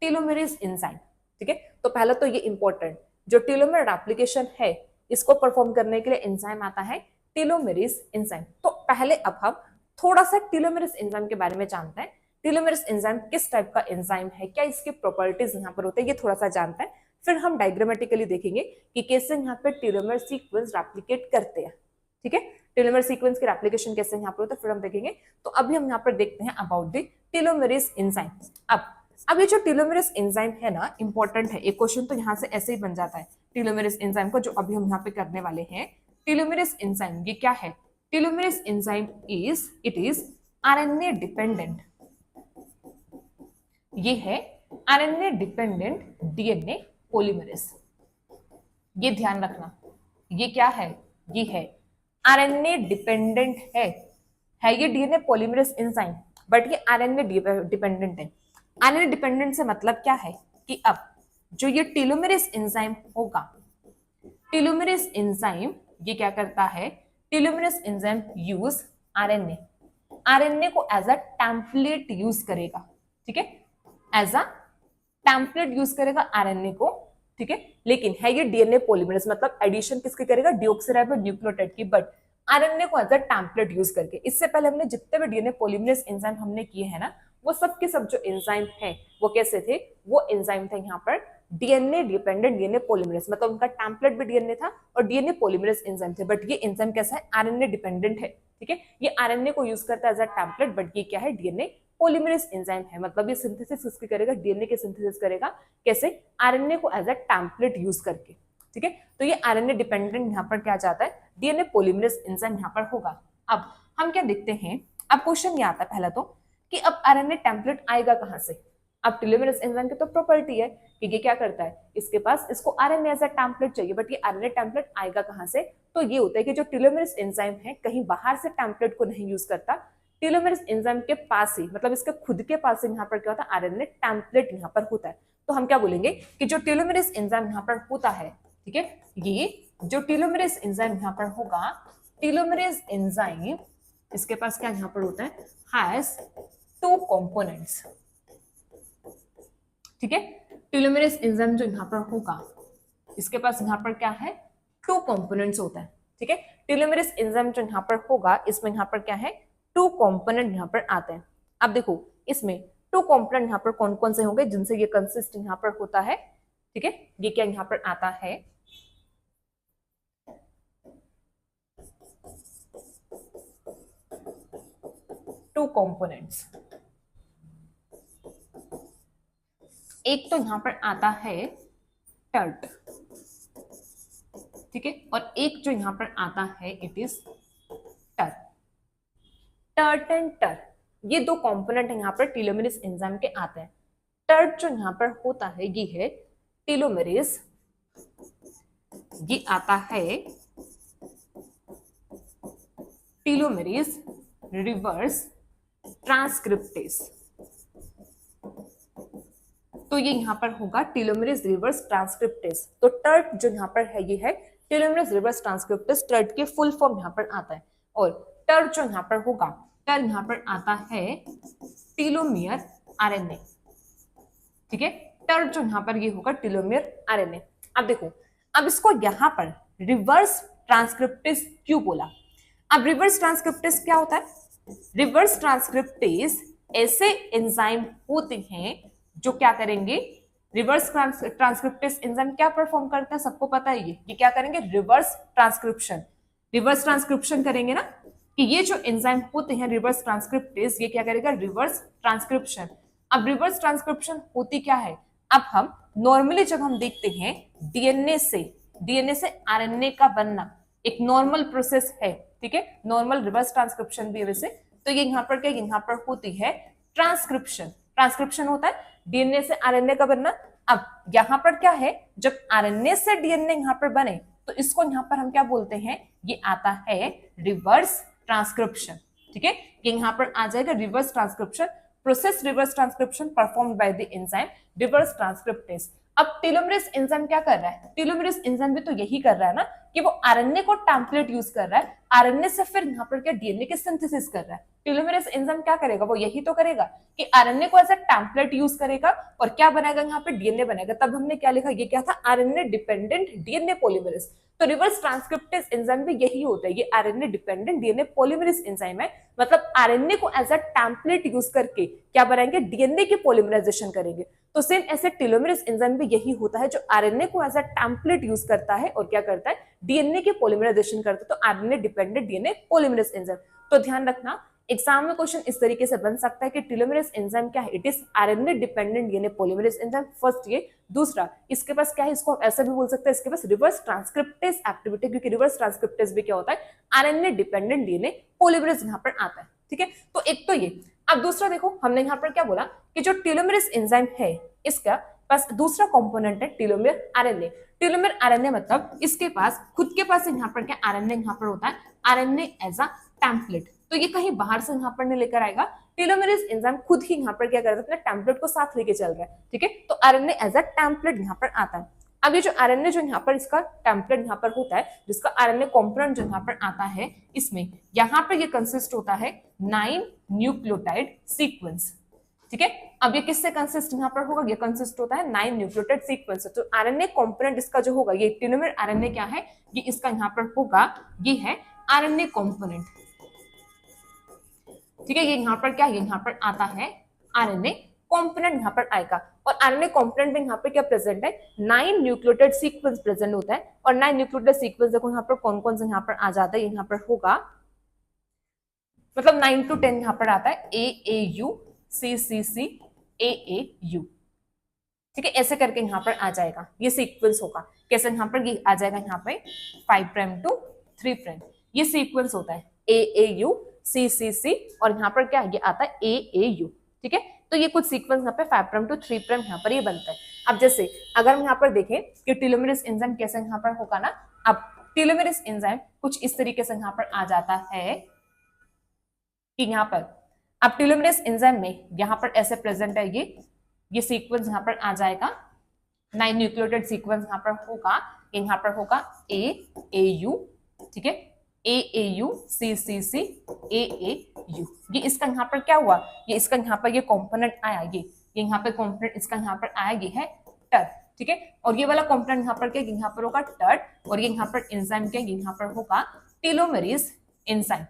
टेलोमेरेज एंजाइम। ठीक है, तो पहले तो ये इंपॉर्टेंट, जो टेलोमेर रेप्लिकेशन है इसको परफॉर्म करने के लिए एंजाइम आता है टेलोमेरेज एंजाइम। तो पहले अब हम थोड़ा सा टेलोमेरेज एंजाइम के बारे में जानते हैं। टेलोमेरेज एंजाइम किस टाइप का एंजाइम है, क्या इसके प्रॉपर्टीज यहाँ पर होते हैं, ये थोड़ा सा जानते हैं। फिर हम डायग्रामेटिकली देखेंगे कि कैसे यहाँ पे टेलोमेर सीक्वेंस रेप्लिकेट करते हैं। ठीक है, टेलोमेर सीक्वेंस के रेप्लिकेशन कैसे यहाँ पर होता है फिर हम देखेंगे। तो अभी हम यहाँ पर देखते हैं अबाउट द टेलोमेरेज एंजाइम। अब ये जो टेलोमेरेज एंजाइम है ना, इंपॉर्टेंट है, एक क्वेश्चन तो यहाँ से ऐसे ही बन जाता है टेलोमेरेज एंजाइम को, जो अभी हम यहाँ पे करने वाले हैं। टेलोमेरेज एंजाइम ये क्या है, telomeres enzyme it is RNA dependent. ये है आरएनए डिपेंडेंट डीएनए पॉलीमरेज। ये ध्यान रखना, ये क्या है, ये है आरएनए डिपेंडेंट है ये डीएनए पॉलीमरेज एंजाइम, बट ये आरएनए डिपेंडेंट है। आरएनए डिपेंडेंट से मतलब क्या है कि अब जो ये टेलोमेरेज एंजाइम होगा, टेलोमेरेज एंजाइम ये क्या करता है, टेलोमेरेज एंजाइम यूज आरएनए को एज अ टेम्पलेट यूज करेगा। ठीक है, एज अ टेम्पलेट यूज करेगा आरएनए को। ठीक है, लेकिन है ये डीएनए पॉलीमरेज, मतलब एडिशन किसकी करेगा, डीऑक्सीराइबो न्यूक्लियोटाइड की, बट आरएनए को एज अ टेम्पलेट यूज करके। इससे पहले हमने जितने भी डीएनए पॉलीमरेज एंजाइम हमने किए हैं ना, वो सब के सब जो एंजाइम है वो कैसे थे, वो एंजाइम थे यहाँ पर डीएनए डिपेंडेंट डीएनए पॉलीमरेज, मतलब उनका टेम्पलेट भी डीएनए था और डीएनए पॉलीमरेज एंजाइम थे। बट ये एंजाइम कैसा है, आरएनए डिपेंडेंट है। ठीक है, ये आरएनए को यूज करता है एज अ टेम्पलेट, बट ये क्या है, डीएनए पॉलीमरेज एंजाइम है। मतलब ये सिंथेसिस किसकी करेगा, डीएनए के सिंथेसिस करेगा, कैसे, आरएनए को एज अ टेम्पलेट यूज करके। ठीक है, तो ये आरएनए डिपेंडेंट यहाँ पर क्या जाता है, डीएनए पॉलीमरेज एंजाइम यहाँ पर होगा। अब हम क्या देखते हैं, अब क्वेश्चन ये आता है पहला तो कि अब आरएनए टेम्पलेट आएगा कहां से। अब टेलोमेरेज एंजाइम की तो प्रॉपर्टी है कि ये क्या करता है, इसके पास इसको आरएनए एज अ टेम्पलेट चाहिए, बट ये आरएनए टेम्पलेट आएगा कहां से, तो ये होता है कि जो टेलोमेरेज एंजाइम है कहीं बाहर से टेम्पलेट को नहीं यूज करता, टेलोमेरेज एंजाइम के पास ही, मतलब इसके खुद के पास ही यहाँ पर क्या होता है, आरएनए टेम्पलेट यहाँ पर होता है। तो हम क्या बोलेंगे कि जो टेलोमेरेज एंजाइम यहाँ पर होता है, ठीक है, ये जो टेलोमेरेज एंजाइम यहाँ पर होगा, टेलोमेरेज एंजाइम इसके पास क्या यहाँ पर होता है, हैज टू कंपोनेंट्स। ठीक है, टेलोमेरेज एंजाइम जो यहाँ पर होगा इसके पास यहाँ पर क्या है, टू कंपोनेंट्स होता है। ठीक है, टेलोमेरेज एंजाइम जो यहाँ पर होगा इसमें यहाँ पर क्या है, टू कंपोनेंट यहाँ पर आते हैं। अब देखो इसमें टू कंपोनेंट यहाँ पर कौन कौन से होंगे जिनसे ये कंसिस्ट यहाँ पर होता है, ठीक है, ये क्या यहाँ पर आता है, टू कंपोनेंट्स। एक तो यहां पर आता है टर्ट, ठीक है, और एक जो यहां पर आता है इट इज टर। टर्ट एंड टर ये दो कंपोनेंट यहां पर टेलोमेरेज एंजाइम के आते हैं। टर्ट जो यहां पर होता है ये है टेलोमेरेज, ये आता है टेलोमेरेज रिवर्स ट्रांसक्रिप्टेज। तो ये यहां पर होगा टेलोमेरेज रिवर्स ट्रांसक्रिप्टेज। तो टर्ट जो यहां पर है ये है टेलोमेरेज रिवर्स ट्रांसक्रिप्टेज, टर्ट के फुल फॉर्म यहां पर आता है। और टर्ट जो यहां पर होगा, टर यहां पर आता है टेलोमियर आरएनए, ठीक है, टर्ट जो यहां पर ये होगा टेलोमियर आरएनए। अब देखो, अब इसको यहां पर रिवर्स ट्रांसक्रिप्टेज क्यों बोला? अब रिवर्स ट्रांसक्रिप्टेज क्या होता है? रिवर्स ट्रांसक्रिप्टेज ऐसे एंजाइम होते हैं जो क्या करेंगे, रिवर्स ट्रांसक्रिप्टेज एंजाइम क्या परफॉर्म करता है, सबको पता है ये क्या करेंगे, रिवर्स ट्रांसक्रिप्शन। रिवर्स ट्रांसक्रिप्शन करेंगे ना, कि ये जो एंजाइम होते हैं रिवर्स ट्रांसक्रिप्टेज, ये क्या करेगा, रिवर्स ट्रांसक्रिप्शन। अब रिवर्स ट्रांसक्रिप्शन होती क्या है? अब हम नॉर्मली जब हम देखते हैं डीएनए से आरएनए का बनना एक नॉर्मल प्रोसेस है, ठीक है, नॉर्मल रिवर्स ट्रांसक्रिप्शन भी वैसे। तो ये यहाँ पर क्या, यहाँ पर होती है ट्रांसक्रिप्शन। ट्रांसक्रिप्शन होता है डीएनए से आरएनए का बनना। अब यहाँ पर क्या है, जब आरएनए से डीएनए यहाँ पर बने तो इसको यहाँ पर हम क्या बोलते हैं, ये आता है रिवर्स ट्रांसक्रिप्शन, ठीक है, ये यहाँ पर आ जाएगा reverse transcription. Process reverse transcription performed by the enzyme reverse transcriptase. अब टेलोमेरेज एंजाइम क्या कर रहा है? टेलोमेरेज एंजाइम भी तो यही कर रहा है ना, कि वो आरएनए को टेम्पलेट यूज कर रहा है, आरएनए से फिर यहाँ पर क्या डीएनए की सिंथेसिस कर रहा है। टेलोमेरेज एंजाइम क्या करेगा, वो यही तो करेगा कि आरएनए को एज अ टेम्पलेट यूज करेगा और क्या बनाएगा, यहाँ पे डीएनए बनेगा। तब हमने क्या लिखा, ये क्या था, आरएनए डिपेंडेंट डीएनए पॉलीमरेज। तो रिवर्स ट्रांसक्रिप्टेज एंजाइम भी यही होता है, ये RNA dependent DNA polymerase enzyme है। मतलब आरएनए को एज अ टेम्पलेट यूज करके क्या बनाएंगे, डीएनए की पॉलीमराइजेशन करेंगे। तो सेम ऐसे टेलोमेरेज एंजाइम भी यही होता है, जो आरएनए को एज अ टेम्पलेट यूज करता है और क्या करता है, डीएनए की पॉलीमराइजेशन करता है। तो RNA dependent DNA polymerase enzyme. तो ध्यान रखना, एग्जाम में क्वेश्चन इस तरीके से बन सकता है कि टेलोमेरेज एंजाइम क्या है, it is RNA dependent DNA polymerase enzyme. First ये, दूसरा इसके पास क्या है, इसको ऐसा भी बोल सकते हैं, इसके पास रिवर्स ट्रांसक्रिप्टेज एक्टिविटी, क्योंकि रिवर्स ट्रांसक्रिप्टेज भी क्या होता है, आरएनए डिपेंडेंट डीएनए पॉलीमरेज यहाँ पर आता है, ठीक है। तो एक तो ये। अब दूसरा देखो, हमने यहाँ पर क्या बोला कि जो टेलोमेरेज एंजाइम है इसका पास दूसरा कंपोनेंट है टेलोमेर आरएनए। टेलोमेर आरएनए मतलब इसके पास खुद के पास यहाँ पर क्या आरएनए यहाँ पर होता है, आरएनए एज अ टेम्पलेट। तो ये कहीं बाहर से यहाँ पर नहीं लेकर आएगा, टेलोमेरेज एंजाइम खुद ही यहाँ पर क्या कर रहा है, टेम्पलेट को साथ लेके चल रहा है, ठीक है। तो आरएनए एज अ टेम्पलेट यहाँ पर आता है। अब ये जो आरएनए जो यहाँ पर इसका टेम्पलेट यहाँ पर होता है, जिसका आरएनए कंपोनेंट जो यहाँ पर आता है, इसमें यहाँ पर ये कंसिस्ट होता है 9 न्यूक्लियोटाइड सीक्वेंस, ठीक है। अब ये किससे कंसिस्ट यहाँ पर होगा, ये कंसिस्ट होता है 9 न्यूक्लियोटाइड सीक्वेंस। तो आरएनए कंपोनेंट इसका जो होगा, ये टेलोमेर आरएनए क्या है, ये इसका यहाँ पर होगा, ये है आरएनए कंपोनेंट, ठीक है। ये यहाँ पर क्या, ये यहाँ पर आता है आरएनए कंपोनेंट यहाँ पर आएगा। और आरएनए कंपोनेंट में यहाँ पर क्या प्रेजेंट है, 9 न्यूक्लियोटाइड सीक्वेंस प्रेजेंट होता है। और 9 न्यूक्लियोटाइड सीक्वेंस देखो यहाँ पर कौन कौन से यहाँ पर आ जाता है, यहाँ पर होगा मतलब 9 to 10 यहाँ पर आता है, AAU CCC AAU, ठीक है, ऐसे करके यहाँ पर आ जाएगा, ये सीक्वेंस होगा। कैसे यहाँ पर ये आ जाएगा, यहाँ पे 5' to 3', ये सीक्वेंस होता है AAU CCC और यहाँ पर क्या ये आता है AAU, ठीक है। तो ये कुछ सीक्वेंस यहाँ पे 5' to 3' यहाँ पर ये बनता है। अब जैसे अगर हम यहाँ पर देखें कि टेलोमेरेज एंजाइम कैसे यहाँ पर होगा ना, अब टेलोमेरेज एंजाइम कुछ इस तरीके से यहाँ पर आ जाता है कि यहाँ पर अब टेलोमेरेज एंजाइम में यहाँ पर ऐसे प्रेजेंट है, ये सीक्वेंस यहाँ पर आ जाएगा, 9 न्यूक्लियोटाइड सीक्वेंस यहाँ पर होगा, यहाँ पर होगा AAU, ठीक है, AAU CCC AAU। ये इसका यहाँ पर क्या हुआ, ये इसका यहाँ पर ये कंपोनेंट आया, ये यहाँ पे कंपोनेंट इसका यहाँ पर आया, ये है टर, ठीक है। और ये वाला कंपोनेंट यहाँ पर क्या, यहाँ पर होगा टर्ट, और ये यहाँ पर एंजाइम क्या, यहाँ पर होगा टेलोमेरेज एंजाइम,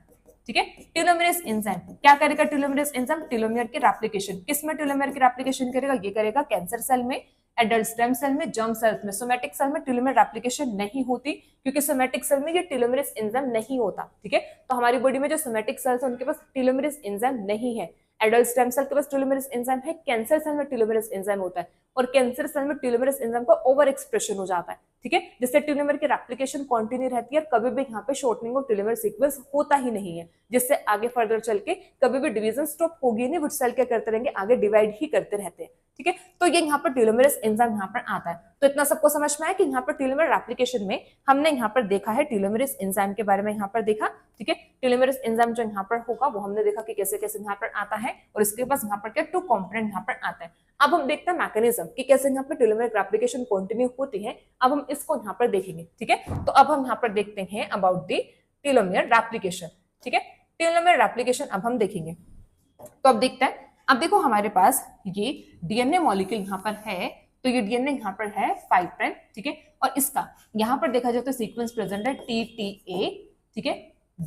ठीक है। टेलोमेरेज एंजाइम क्या करेगा? टेलोमेरेज एंजाइम टेलोमेयर की रेप्लिकेशन, किसमें टेलोमेयर की रेप्लिकेशन करेगा? ये करेगा कैंसर सेल में, एडल्ट स्टेम सेल में, जर्म सेल्स में। सोमैटिक सेल में टेलोमेयर रेप्लिकेशन नहीं होती क्योंकि सोमैटिक सेल में ये टेलोमेरेज एंजाइम नहीं होता, ठीक है। तो हमारी बॉडी में जो सोमैटिक सेल्स है उनके पास टेलोमेरेज एंजाइम नहीं है। एडल्ट स्टेम सेल के पास टेलोमेरेज एंजाइम है, कैंसर सेल में टेलोमेरेज एंजाइम होता है और कैंसर सेल में टेलोमेरेज एंजाइम का ओवर एक्सप्रेशन हो जाता है, ठीक है, जिससे टेलोमेयर की रेप्लिकेशन कंटिन्यू रहती है, कभी भी यहाँ पे शॉर्टनिंग ऑफ टेलोमेयर सीक्वेंस होता ही नहीं है, जिससे आगे फर्दर चल के कभी भी डिवीजन स्टॉप होगी नहीं, वो सेल क्या करते रहेंगे? आगे डिवाइड ही करते रहते हैं, ठीक है। तो ये यहाँ पर टेलोमेरेज एंजाइम यहाँ पर आता है। तो इतना सबको समझ में आया कि यहाँ पर टेलोमेयर रेप्लिकेशन में हमने यहाँ पर देखा है टेलोमेरेज एंजाइम के बारे में यहाँ पर देखा, ठीक है। टेलोमेरेज एंजाइम जो यहाँ पर होगा वो हमने देखा कि कैसे कैसे यहाँ पर आता है और इसके पास यहाँ पर क्या टू कंपोनेंट यहाँ पर आता है। अब हम देखते हैं मैकेनिज्म कि कैसे यहाँ पर टेलोमेयर रेप्लिकेशन कंटिन्यू होती है। अब हम इसको यहाँ पर देखेंगे, ठीक है। तो अब हम यहाँ पर देखते हैं अबाउट द टेलोमेयर रेप्लिकेशन, ठीक है। टेलोमेयर रेप्लिकेशन अब हम देखेंगे। तो अब देखते हैं, अब देखो हमारे पास ये डीएनए मॉलिक्यूल यहाँ पर है, तो ये डीएनए यहाँ पर है 5 प्राइम, ठीक है। और इसका यहाँ पर देखा जाए तो सीक्वेंस प्रेजेंट है TTA, ठीक है,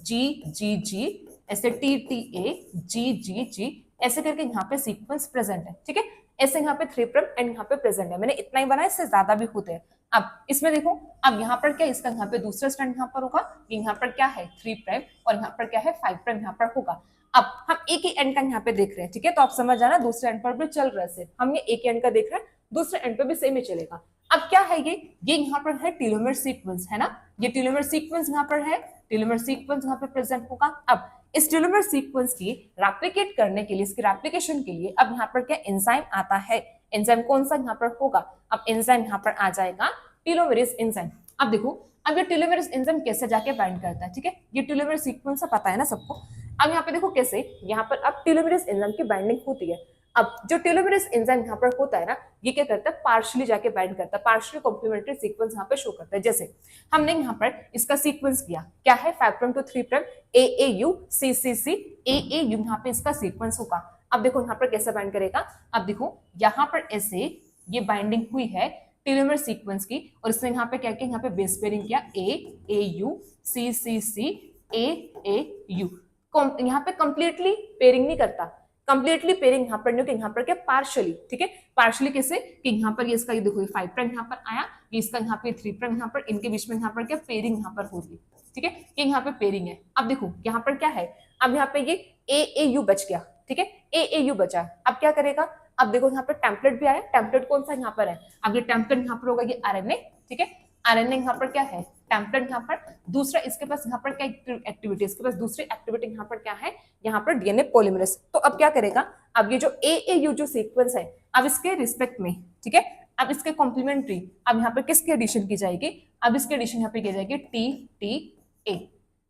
GGG, ऐसे TTA GGG ऐसे करके यहाँ पे सीक्वेंस प्रेजेंट है, ठीक है। ऐसे यहाँ पे 3 प्राइम एंड यहाँ पे प्रेजेंट है। मैंने इतना ही बनाया, इससे ज्यादा भी होते हैं। अब इसमें देखो, अब यहाँ पर क्या इसका यहाँ पे दूसरा स्ट्रैंड यहाँ पर होगा, यहाँ पर क्या है 3 प्राइम और यहाँ पर क्या है 5 प्राइम यहाँ पर होगा। अब हम एक ही एंड का यहाँ पे देख रहे हैं, ठीक है। तो आप समझ जाना दूसरे एंड पर भी चल रहा है, हम ये एक एंड का देख रहे हैं, दूसरे एंड पे भी सेम ही चलेगा। अब क्या है ये यहाँ पर है टेलोमेयर सीक्वेंस, है ना। ये टेलोमेयर सीक्वेंस यहाँ पर है, टेलोमेयर सीक्वेंस यहाँ पे प्रेजेंट होगा। अब इस टेलोमेयर सीक्वेंस की रेप्लिकेट करने के लिए, इसकी रेप्लिकेशन के लिए अब यहाँ पर क्या एंजाइम आता है। एंजाइम कौन सा यहाँ पर होगा? अब एंजाइम यहाँ पर आ जाएगा टेलोमेरेज एंजाइम। अब देखो, अब ये टेलोमेरेज एंजाइम कैसे जाके बाइंड करता है, ठीक है। ये टेलोमेयर सीक्वेंस से पता है ना सबको। अब यहाँ पे देखो कैसे यहाँ पर अब टेलोमेरेज एंजाइम की बाइंडिंग होती है। अब जो टेलोमेरेज एंजाइम यहाँ पर होता है ना, ये क्या करता है? पार्शियली जाके बाइंड करता है, पार्शियली कॉम्प्लीमेंट्री सीक्वेंस यहाँ पे शो करता है। जैसे हमने यहाँ पर इसका सीक्वेंस किया, क्या है 5 prime to 3 prime AAU CCC AAU, यहाँ पे इसका सीक्वेंस होगा। अब देखो यहाँ पर कैसे बाइंड करेगा। अब देखो यहाँ पर ऐसे ये बाइंडिंग हुई है टेलोमेयर सीक्वेंस की और इसने यहाँ पे क्या किया? यहाँ पे बेस पेयरिंग किया AAU CCC AAU। यहाँ पे कंप्लीटली पेयरिंग नहीं करता, कंप्लीटली पेयरिंग यहाँ पर नहीं, यहाँ पर क्या पार्शियली, ठीक है। पार्शियली कैसे कि यहाँ पर ये इसका ये देखो 5 प्राइम यहाँ पर आया, ये इसका यहाँ पे 3 प्राइम यहाँ पर, इनके बीच में यहाँ पर क्या पेयरिंग यहाँ पर होगी, ठीक है। ये यहाँ पे पेयरिंग है। अब देखो यहाँ पर क्या है, अब यहाँ पे ये AAU बच गया, ठीक है, AAU बचा। अब क्या करेगा? अब देखो यहाँ पे टेम्पलेट भी आया, टेम्पलेट कौन सा यहाँ पर है? अब ये टेम्पलेट यहाँ पर होगा ये RNA, ठीक है। RNA यहाँ पर क्या है? टेम्पलेट यहाँ पर। दूसरा इसके पास यहाँ पर क्या एक्टिविटी? इसके पास दूसरी एक्टिविटी यहाँ पर क्या है? यहाँ पर डीएनए पॉलीमरेज। तो अब क्या करेगा? अब ये जो AAU जो सीक्वेंस है, अब इसके रिस्पेक्ट में, ठीक है, अब इसके कॉम्प्लीमेंट्री अब यहाँ पर किसकी एडिशन की जाएगी? अब इसकी एडिशन यहाँ पे की जाएगी TTA,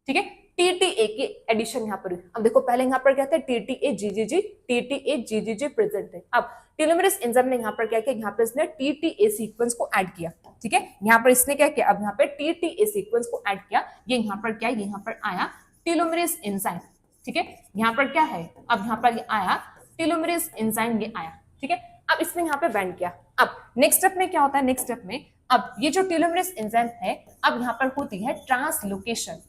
ठीक है, TTA की एडिशन यहाँ पर। अब देखो पहले यहाँ पर क्या था? TTA GGG प्रेजेंट है। अब टेलोमेरेज एंजाइम ने यहाँ पर क्या किया? यहाँ पर इसने TTA सीक्वेंस को ऐड किया, ठीक है। यहाँ पर इसने क्या किया? अब यहाँ पे TTA सीक्वेंस को ऐड किया। ये यहाँ पर क्या है? यहाँ पर आया टेलोमेरेज एंजाइम, ठीक है। यहाँ पर क्या है? अब यहाँ पर ये आया टेलोमेरेज एंजाइम, ये आया, ठीक है। अब इसने यहाँ पे बाइंड किया। अब नेक्स्ट स्टेप में क्या होता है? नेक्स्ट स्टेप में अब ये जो टेलोमेरेज एंजाइम है, अब यहाँ पर होती है ट्रांसलोकेशन,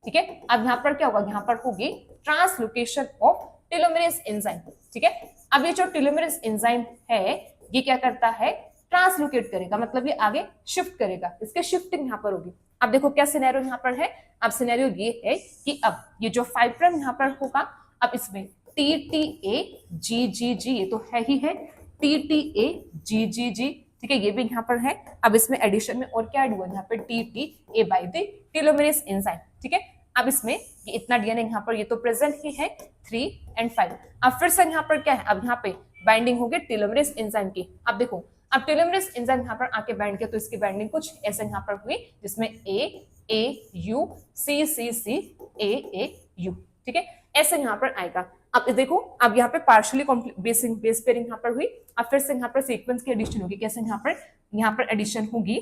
ठीक है। अब यहाँ पर क्या होगा? यहाँ पर होगी ट्रांसलोकेशन ऑफ टेलोमेरेज एंजाइम, ठीक है। अब ये जो टेलोमेरेज एंजाइम है, ये क्या करता है? ट्रांसलोकेट करेगा, मतलब ये आगे शिफ्ट करेगा, इसके शिफ्टिंग यहाँ पर होगी। अब देखो क्या सिनेरियो यहाँ पर है। अब सिनेरियो ये है कि अब ये जो 5 प्राइम यहाँ पर होगा, अब इसमें TTA GGG, ये तो है ही है TTA GGG, ठीक है, ये भी यहाँ पर है। अब इसमें एडिशन में और क्या ऐड हुआ? यहाँ पे TTA by the telomeres enzyme, ठीक है। अब इसमें ये इतना डीएनए यहाँ पर ये तो प्रेजेंट ही है 3 और 5। अब फिर से यहाँ पर क्या है? अब यहाँ पे बाइंडिंग होगी टेलोमेरेज एंजाइम की। अब देखो, अब टेलोमेरेज एंजाइम यहाँ पर आके बाइंड किया, तो इसकी बाइंडिंग कुछ ऐसे यहाँ पर हुई, जिसमें AAU CCC AAU, ठीक है, ऐसे यहाँ पर आएगा। अब देखो, अब यहाँ पे पार्शियली बेस पेयरिंग यहाँ पर हुई। अब फिर से यहाँ पर सीक्वेंस की एडिशन होगी। कैसे? यहाँ पर एडिशन होगी,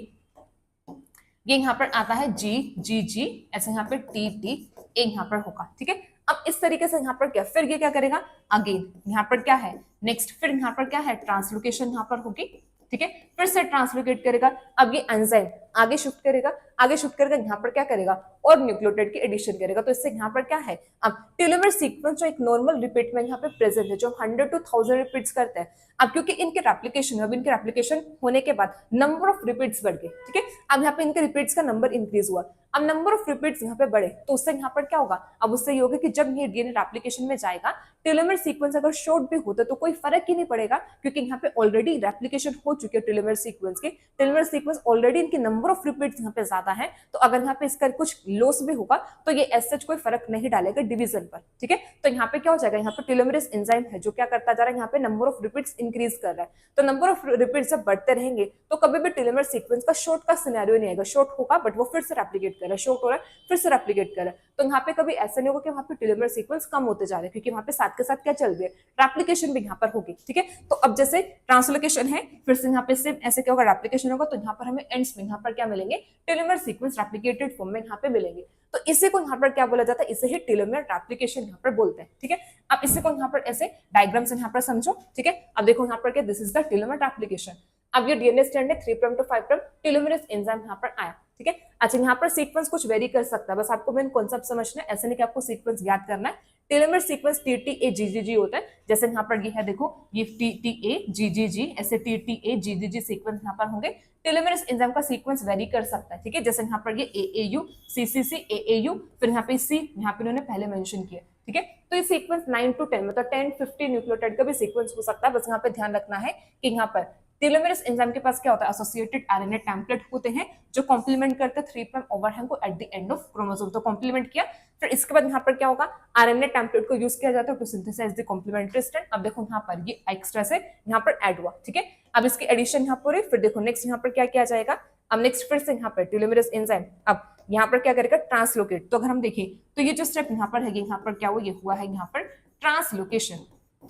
ये यहाँ पर आता है GGG, ऐसे यहाँ पे TTA यहाँ पर होगा, ठीक है। अब इस तरीके से यहाँ पर क्या, फिर ये क्या करेगा? अगेन यहाँ पर क्या है? नेक्स्ट फिर यहाँ पर क्या है? ट्रांसलोकेशन यहाँ पर होगी, ठीक है, फिर से ट्रांसलोकेट करेगा। अब ये एंजाइम आगे शिफ्ट करेगा, आगे शिफ्ट करके यहाँ पर क्या करेगा, और न्यूक्लियोटाइड की एडिशन करेगा। तो इससे यहाँ पर क्या है, अब टेलोमेर सीक्वेंस जो एक नॉर्मल रिपीट में यहाँ पे प्रेजेंट है, जो 100 to 1000 रिपीट्स करते हैं, अब क्योंकि इनके रेप्लिकेशन, अब इनके रेप्लिकेशन होने के बाद नंबर ऑफ रिपीट्स बढ़ गए, ठीक है, अब यहाँ पे इनके रिपीट्स का नंबर इंक्रीज हुआ, अब नंबर ऑफ रिपीट्स यहाँ पे बढ़े, तो उससे यहाँ पर क्या होगा, अब उससे ये होगा कि जब ये डीएनए रेप्लिकेशन में जाएगा, टेलोमेर सीक्वेंस अगर शॉर्ट भी होता तो कोई फर्क ही नहीं पड़ेगा, क्योंकि यहाँ पे ऑलरेडी रेप्लिकेशन हो चुकी है टेलोमेर सीक्वेंस की, टेलोमेर सीक्वेंस ऑलरेडी इनकी नंबर ऑफ रिपीट्स यहाँ पे ज्यादा है, तो अगर यहाँ पे इसका कुछ लॉस भी होगा तो ये एज सच कोई फर्क नहीं डालेगा डिवीजन पर, ठीक है। तो यहाँ पे क्या हो जाएगा, यहाँ पे टेलोमेरेज एंजाइम है जो क्या करता जा रहा है, यहाँ पे नंबर ऑफ रिपीट्स इंक्रीज कर रहा है, तो नंबर ऑफ रिपीट्स जब बढ़ते रहेंगे तो कभी भी टेलोमेर सीक्वेंस का शॉर्ट का सिनेरियो नहीं आएगा, शॉर्ट होगा बट वो फिर से रेप्लिकेट कर रहा है, शॉर्ट हो रहा है फिर से रेप्लिकेट कर रहा है, तो यहाँ पे कभी ऐसा नहीं होगा कि वहाँ पे टेलोमेर सीक्वेंस कम होते जा रहे हैं, क्योंकि वहाँ पे साथ के साथ क्या चल रही है, रेप्लिकेशन भी यहाँ पर होगी, ठीक है। तो अब जैसे ट्रांसलोकेशन है, फिर से यहाँ पे सेम ऐसे क्या होगा, रेप्लिकेशन होगा, तो यहाँ पर हमें एंड्स में यहाँ पर क्या मिलेंगे, टेलोमेर सीक्वेंस रेप्लिकेटेड फॉर्म में यहाँ पे मिलेंगे, तो इसी को यहाँ पर क्या बोला जाता है, इसे ही टेलोमेर रेप्लिकेशन यहाँ पर बोलते हैं, ठीक है। अब इसी को यहाँ पर ऐसे डायग्राम से यहाँ पर समझो, ठीक है। अब देखो यहाँ पर क्या, this is the telomere replication, अब ये डीएनए स्ट्रैंड है 3 prime to 5 prime, telomerase enzyme यहाँ पर आया, ठीक है। अच्छा, यहाँ पर सीक्वेंस कुछ वेरी कर सकता है, बस आपको मेन कॉन्सेप्ट समझना है, ऐसे नहीं कि आपको सीक्वेंस याद करना है। टेलोमेर सीक्वेंस TTA-GGG होता है, जैसे यहाँ पर ये है, देखो ये TTA-GGG, ऐसे TTA-GGG सीक्वेंस यहाँ पर होंगे। टेलोमेरेज एंजाइम का सीक्वेंस वेरी कर सकता है, ठीक है, जैसे यहाँ पर ये AAU, CCC, AAU, फिर यहाँ पे C, यहाँ पे उन्होंने पहले मेंशन किया, ठीक है। तो ये सीक्वेंस 9 to 10 मतलब 10-50 न्यूक्लियोटाइड का भी सीक्वेंस हो सकता है, बस यहाँ पे ध्यान रखना है कि यहाँ पर टेलोमेरेज एंजाइम के पास क्या होता है, एसोसिएटेड आरएनए टेम्पलेट होते हैं जो कॉम्प्लीमेंट करते हैं 3 प्राइम ओवरहैंग को at the end of chromosome, तो कॉम्प्लीमेंट किया, फिर इसके बाद यहाँ पर क्या होगा, आरएनए टेम्पलेट को यूज किया जाता है to synthesise the complementary strand. अब देखो यहाँ पर ये एक्स्ट्रा से यहाँ पर ऐड हुआ, ठीक है, अब इसकी एडिशन यहाँ पर, फिर देखो नेक्स्ट यहाँ पर क्या किया जाएगा, अब नेक्स्ट फिर से यहाँ पर टेलोमेरेज एंजाइम अब यहाँ पर क्या करेगा, ट्रांसलोकेट, तो अगर हम देखें तो ये जो स्टेप यहाँ पर है, यहाँ पर क्या हुआ, ये हुआ है यहाँ पर ट्रांसलोकेशन,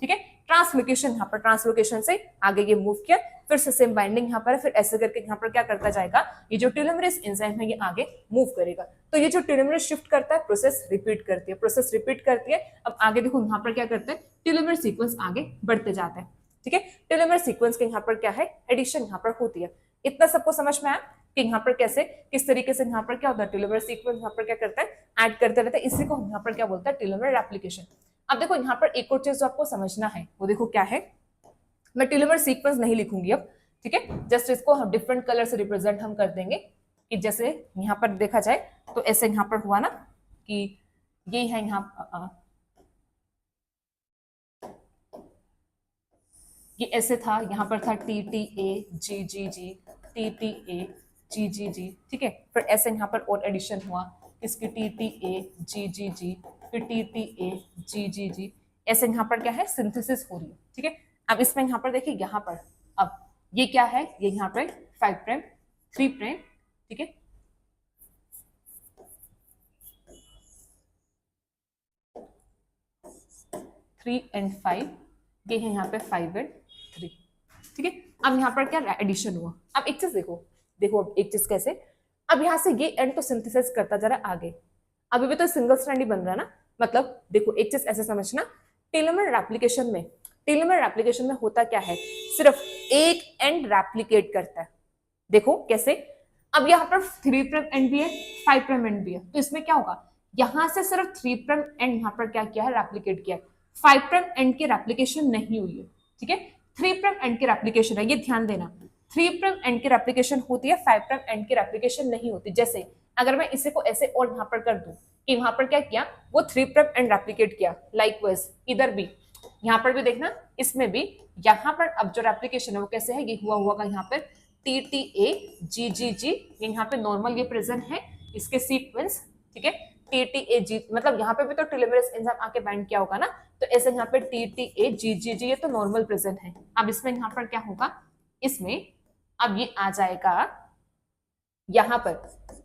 ठीक है, ट्रांसलोकेशन, यहाँ पर ट्रांसलोकेशन से आगे ये मूव किया, फिर से सेम बाइंडिंग यहाँ पर है, फिर ऐसे करके यहाँ पर क्या करता जाएगा, ये जो टेलोमेरेज एंजाइम है ये आगे मूव करेगा, तो ये जो टेलोमेरेज शिफ्ट करता है, प्रोसेस रिपीट करती है, प्रोसेस रिपीट करती है। अब आगे देखो यहाँ पर क्या करते हैं, टेलोमेर सीक्वेंस आगे बढ़ते जाते हैं, ठीक है, टेलोमेर सीक्वेंस के यहाँ पर क्या है, एडिशन यहाँ पर होती है। इतना सबको समझ में आया कि यहाँ पर कैसे, किस तरीके से यहाँ पर क्या होता है, टेलोमेर सीक्वेंस यहाँ पर क्या करता है, ऐड करते रहता है, इसी को यहाँ पर क्या बोलता है, टेलोमेर रेप्लिकेशन। अब देखो यहाँ पर एक और चीज जो आपको समझना है वो देखो क्या है, मैं टेलोमेर सीक्वेंस नहीं लिखूंगी अब, ठीक है, जस्ट इसको हम डिफरेंट कलर से रिप्रेजेंट हम कर देंगे, कि जैसे यहाँ पर देखा जाए तो ऐसे यहाँ पर हुआ ना कि ये है यहाँ ये ऐसे था, यहाँ पर था TTA-GGG, TTA-GGG, ठीक है, फिर ऐसे यहाँ पर और एडिशन हुआ इसकी TTA-GGG, फिर TTA-GGG, ऐसे यहाँ पर क्या है, सिंथेसिस हो रही है, ठीक है। अब इसमें यहाँ पर देखिए, यहाँ पर अब ये क्या है, ये यहाँ पर 5 प्राइम 3 प्राइम, ठीक है, थ्री एंड 5, ये है यहाँ पे 5 and 3, ठीक है। अब यहाँ पर क्या एडिशन हुआ, अब एक चीज देखो, देखो अब एक चीज कैसे, अब यहाँ से ये एंड तो सिंथेसाइज करता जा रहा है आगे, अभी भी तो सिंगल स्ट्रैंड ही बन रहा है ना, मतलब देखो एक चीज ऐसे समझना, टेलोमेर रेप्लिकेशन में होता क्या है, सिर्फ एक एंड रेप्लिकेट करता है, देखो कैसे, अब यहाँ पर 3 प्राइम एंड भी है, 5 प्राइम एंड भी है, तो इसमें क्या होगा, यहाँ से सिर्फ 3 प्राइम एंड यहाँ पर क्या किया है, रेप्लिकेट किया है, 5 प्राइम एंड की रेप्लिकेशन नहीं हुई है, ठीक है, 3 प्राइम एंड की रेप्लिकेशन है, ये ध्यान देना, 3 प्राइम एंड की रेप्लिकेशन होती है, 5 प्राइम एंड की रेप्लिकेशन नहीं होती। जैसे अगर मैं इसे को ऐसे और यहाँ पर कर दूं कि वहां पर क्या किया, वो 3 प्राइम एंड रेप्लिकेट किया, लाइकवाइज इधर भी, यहाँ पर भी देखना, इसमें भी, यहाँ पर अब जो रेप्लिकेशन है वो कैसे है, ये हुआ होगा यहाँ पर TTA-GGG, यहाँ पे नॉर्मल ये प्रेजेंट है इसके सीक्वेंस, ठीक है, TTA-G मतलब यहाँ पे भी तो टेलोमेरेज एंजाइम आके बाइंड किया होगा ना, तो ऐसे यहाँ पे TTA-GGG ये तो नॉर्मल प्रेजेंट है। अब इसमें यहाँ पर क्या होगा, इसमें अब ये आ जाएगा यहाँ पर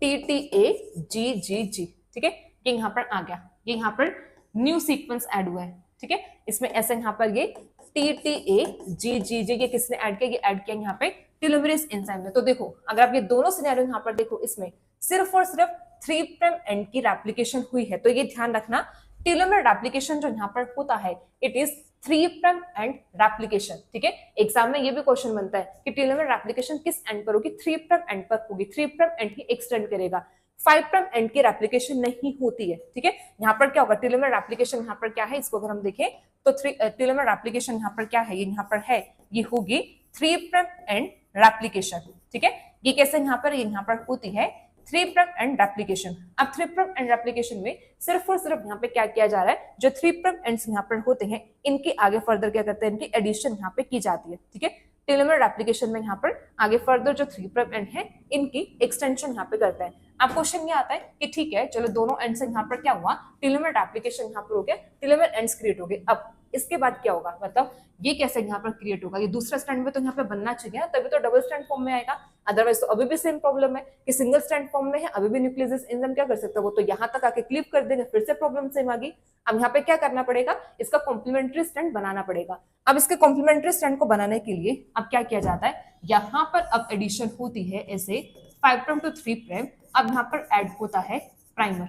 TTA-GGG, ठीक है, ये यहाँ पर आ गया, ये यहाँ पर न्यू सीक्वेंस ऐड हुआ है, ठीक है, इसमें ऐसे यहाँ पर ये TTA-GGG ये किसने ऐड किया, ये ऐड किया यहाँ पे टेलोमेरेज एंजाइम में। तो देखो अगर आप ये दोनों सिनेरियो यहाँ पर देखो, इसमें सिर्फ और सिर्फ 3 प्राइम एंड की रेप्लिकेशन हुई है, तो ये ध्यान रखना टेलोमेर रेप्लिकेशन जो यहाँ पर होता है it is three prime and replication. ठीक है, एग्जाम में ये भी क्वेश्चन बनता है कि टेलोमेर रेप्लिकेशन किस एंड पर होगी, थ्री प्राइम एंड पर होगी, three prime and he extend करेगा, फाइव प्राइम एंड की रेप्लिकेशन नहीं होती है। ठीक है, यहाँ पर क्या होगा, टेलोमेर रेप्लिकेशन यहाँ पर क्या है, इसको अगर हम देखें तो टेलोमेर रेप्लिकेशन यहाँ पर क्या है, ये यहाँ पर है, ये होगी थ्री प्राइम एंड रेप्लिकेशन। ठीक है, ये कैसे यहाँ पर होती है थ्री प्राइम एंड रेप्लिकेशन। अब थ्री प्राइम एंड रेप्लिकेशन में सिर्फ और सिर्फ यहाँ पे क्या किया जा रहा है, जो थ्री प्राइम एंड्स यहाँ पर होते हैं इनके आगे फर्दर क्या करते हैं, इनकी एडिशन यहाँ पे की जाती है। ठीक है, टेलोमेर रेप्लिकेशन में यहाँ पर आगे फर्दर जो थ्री प्राइम एंड है इनकी एक्सटेंशन यहाँ पे करता है। अब क्वेश्चन ये आता है कि ठीक है चलो दोनों एंड से यहाँ पर क्या हुआ, टेलोमेर रेप्लिकेशन यहाँ पर हो गया, टेलोमेर एंड्स क्रिएट हो गए। अब इसके बाद क्या होगा, मतलब ये कैसे यहाँ पर क्रिएट होगा, ये दूसरा स्टैंड में तो यहाँ पे बनना चाहिए, तभी तो डबल स्टैंड फॉर्म में आएगा, अदरवाइज तो अभी भी सेम प्रॉब्लम है कि सिंगल स्टैंड फॉर्म में है, अभी भी न्यूक्लियस एंजाइम क्या कर सकता है, वो तो यहाँ तक आके क्लिप कर देंगे, फिर से प्रॉब्लम सेम आ गई। अब यहाँ पे क्या करना पड़ेगा, इसका कॉम्प्लीमेंट्री स्टैंड बनाना पड़ेगा। अब इसके कॉम्प्लीमेंट्री स्टैंड को बनाने के लिए अब क्या किया जाता है, यहाँ पर अब एडिशन होती है ऐसे 5 प्राइम टू 3 प्राइम, अब यहाँ पर ऐड होता है प्राइमर।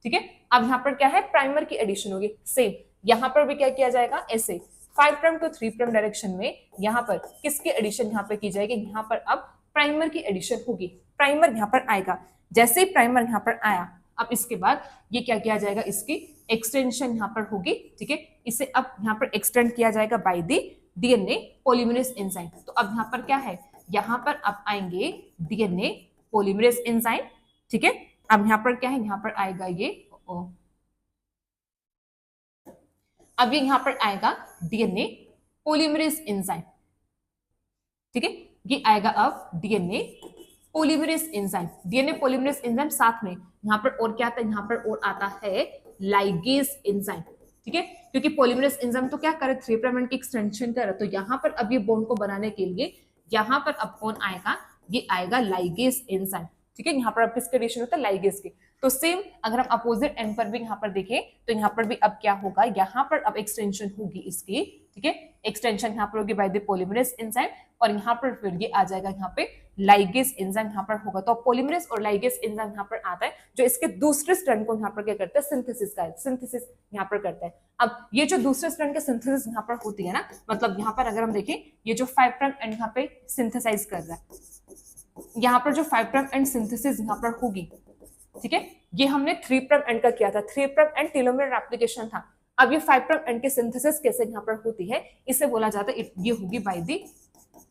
ठीक है, अब यहाँ पर क्या है, प्राइमर की एडिशन होगी, सेम यहाँ पर भी क्या किया जाएगा, ऐसे 5 प्राइम टू 3 प्राइम डायरेक्शन में यहाँ पर किसकी एडिशन यहाँ पे की जाएगी, यहाँ पर अब प्राइमर की एडिशन होगी, प्राइमर यहाँ पर आएगा। जैसे ही प्राइमर यहाँ पर आया, अब इसके बाद ये क्या किया जाएगा, इसकी एक्सटेंशन यहाँ पर होगी। ठीक है, इसे अब यहाँ पर एक्सटेंड किया जाएगा by the DNA polymerase enzyme. तो अब यहाँ पर क्या है, यहाँ पर अब आएंगे डीएनए पॉलीमरेज एंजाइम। ठीक है, अब यहाँ पर क्या है, यहाँ पर आएगा ये अब ये यहाँ पर आएगा डीएनए पॉलीमरेज एंजाइम। ठीक है, ये आएगा अब DNA polymerase enzyme, DNA polymerase enzyme साथ में यहाँ पर और क्या आता है, यहाँ पर और आता है लाइगेज एंजाइम। ठीक है, क्योंकि पॉलीमरेज एंजाइम तो क्या करे, थ्री प्राइम की एक्सटेंशन करे, तो यहाँ पर अब ये बॉन्ड को बनाने के लिए यहाँ पर अब कौन आएगा, ये आएगा लाइगेज एंजाइम। ठीक है, यहाँ पर अब किसके एडिशन होता है, लाइगेज के। तो सेम अगर हम अपोजिट एंड पर भी यहाँ पर देखें तो यहाँ पर भी अब क्या होगा, यहाँ पर अब एक्सटेंशन होगी इसकी। ठीक है, एक्सटेंशन यहाँ पर होगी बाय द पॉलीमरेज एंजाइम, और यहाँ पर फिर ये आ जाएगा यहाँ पे लाइगेज एंजाइम यहाँ पर होगा। तो पॉलीमरेज और लाइगेज एंजाइम यहाँ पर आता है जो इसके दूसरे स्ट्रैंड को यहाँ पर क्या करता है, सिंथेसिस का सिंथेसिस यहाँ पर करता है। अब ये जो दूसरे स्ट्रैंड के सिंथेसिस यहाँ पर होती है ना, मतलब यहाँ पर अगर हम देखें ये जो 5 प्राइम एंड यहाँ पे सिंथेसाइज कर रहा है, यहाँ पर जो 5 प्राइम एंड सिंथेसिस यहाँ पर होगी। ठीक है, ये हमने 3 प्राइम एंड का किया था, 3 प्राइम एंड टेलोमेर एप्लीकेशन था। अब ये 5 प्राइम एंड के सिंथेसिस कैसे यहाँ पर होती है, इसे बोला जाता है, ये होगी by the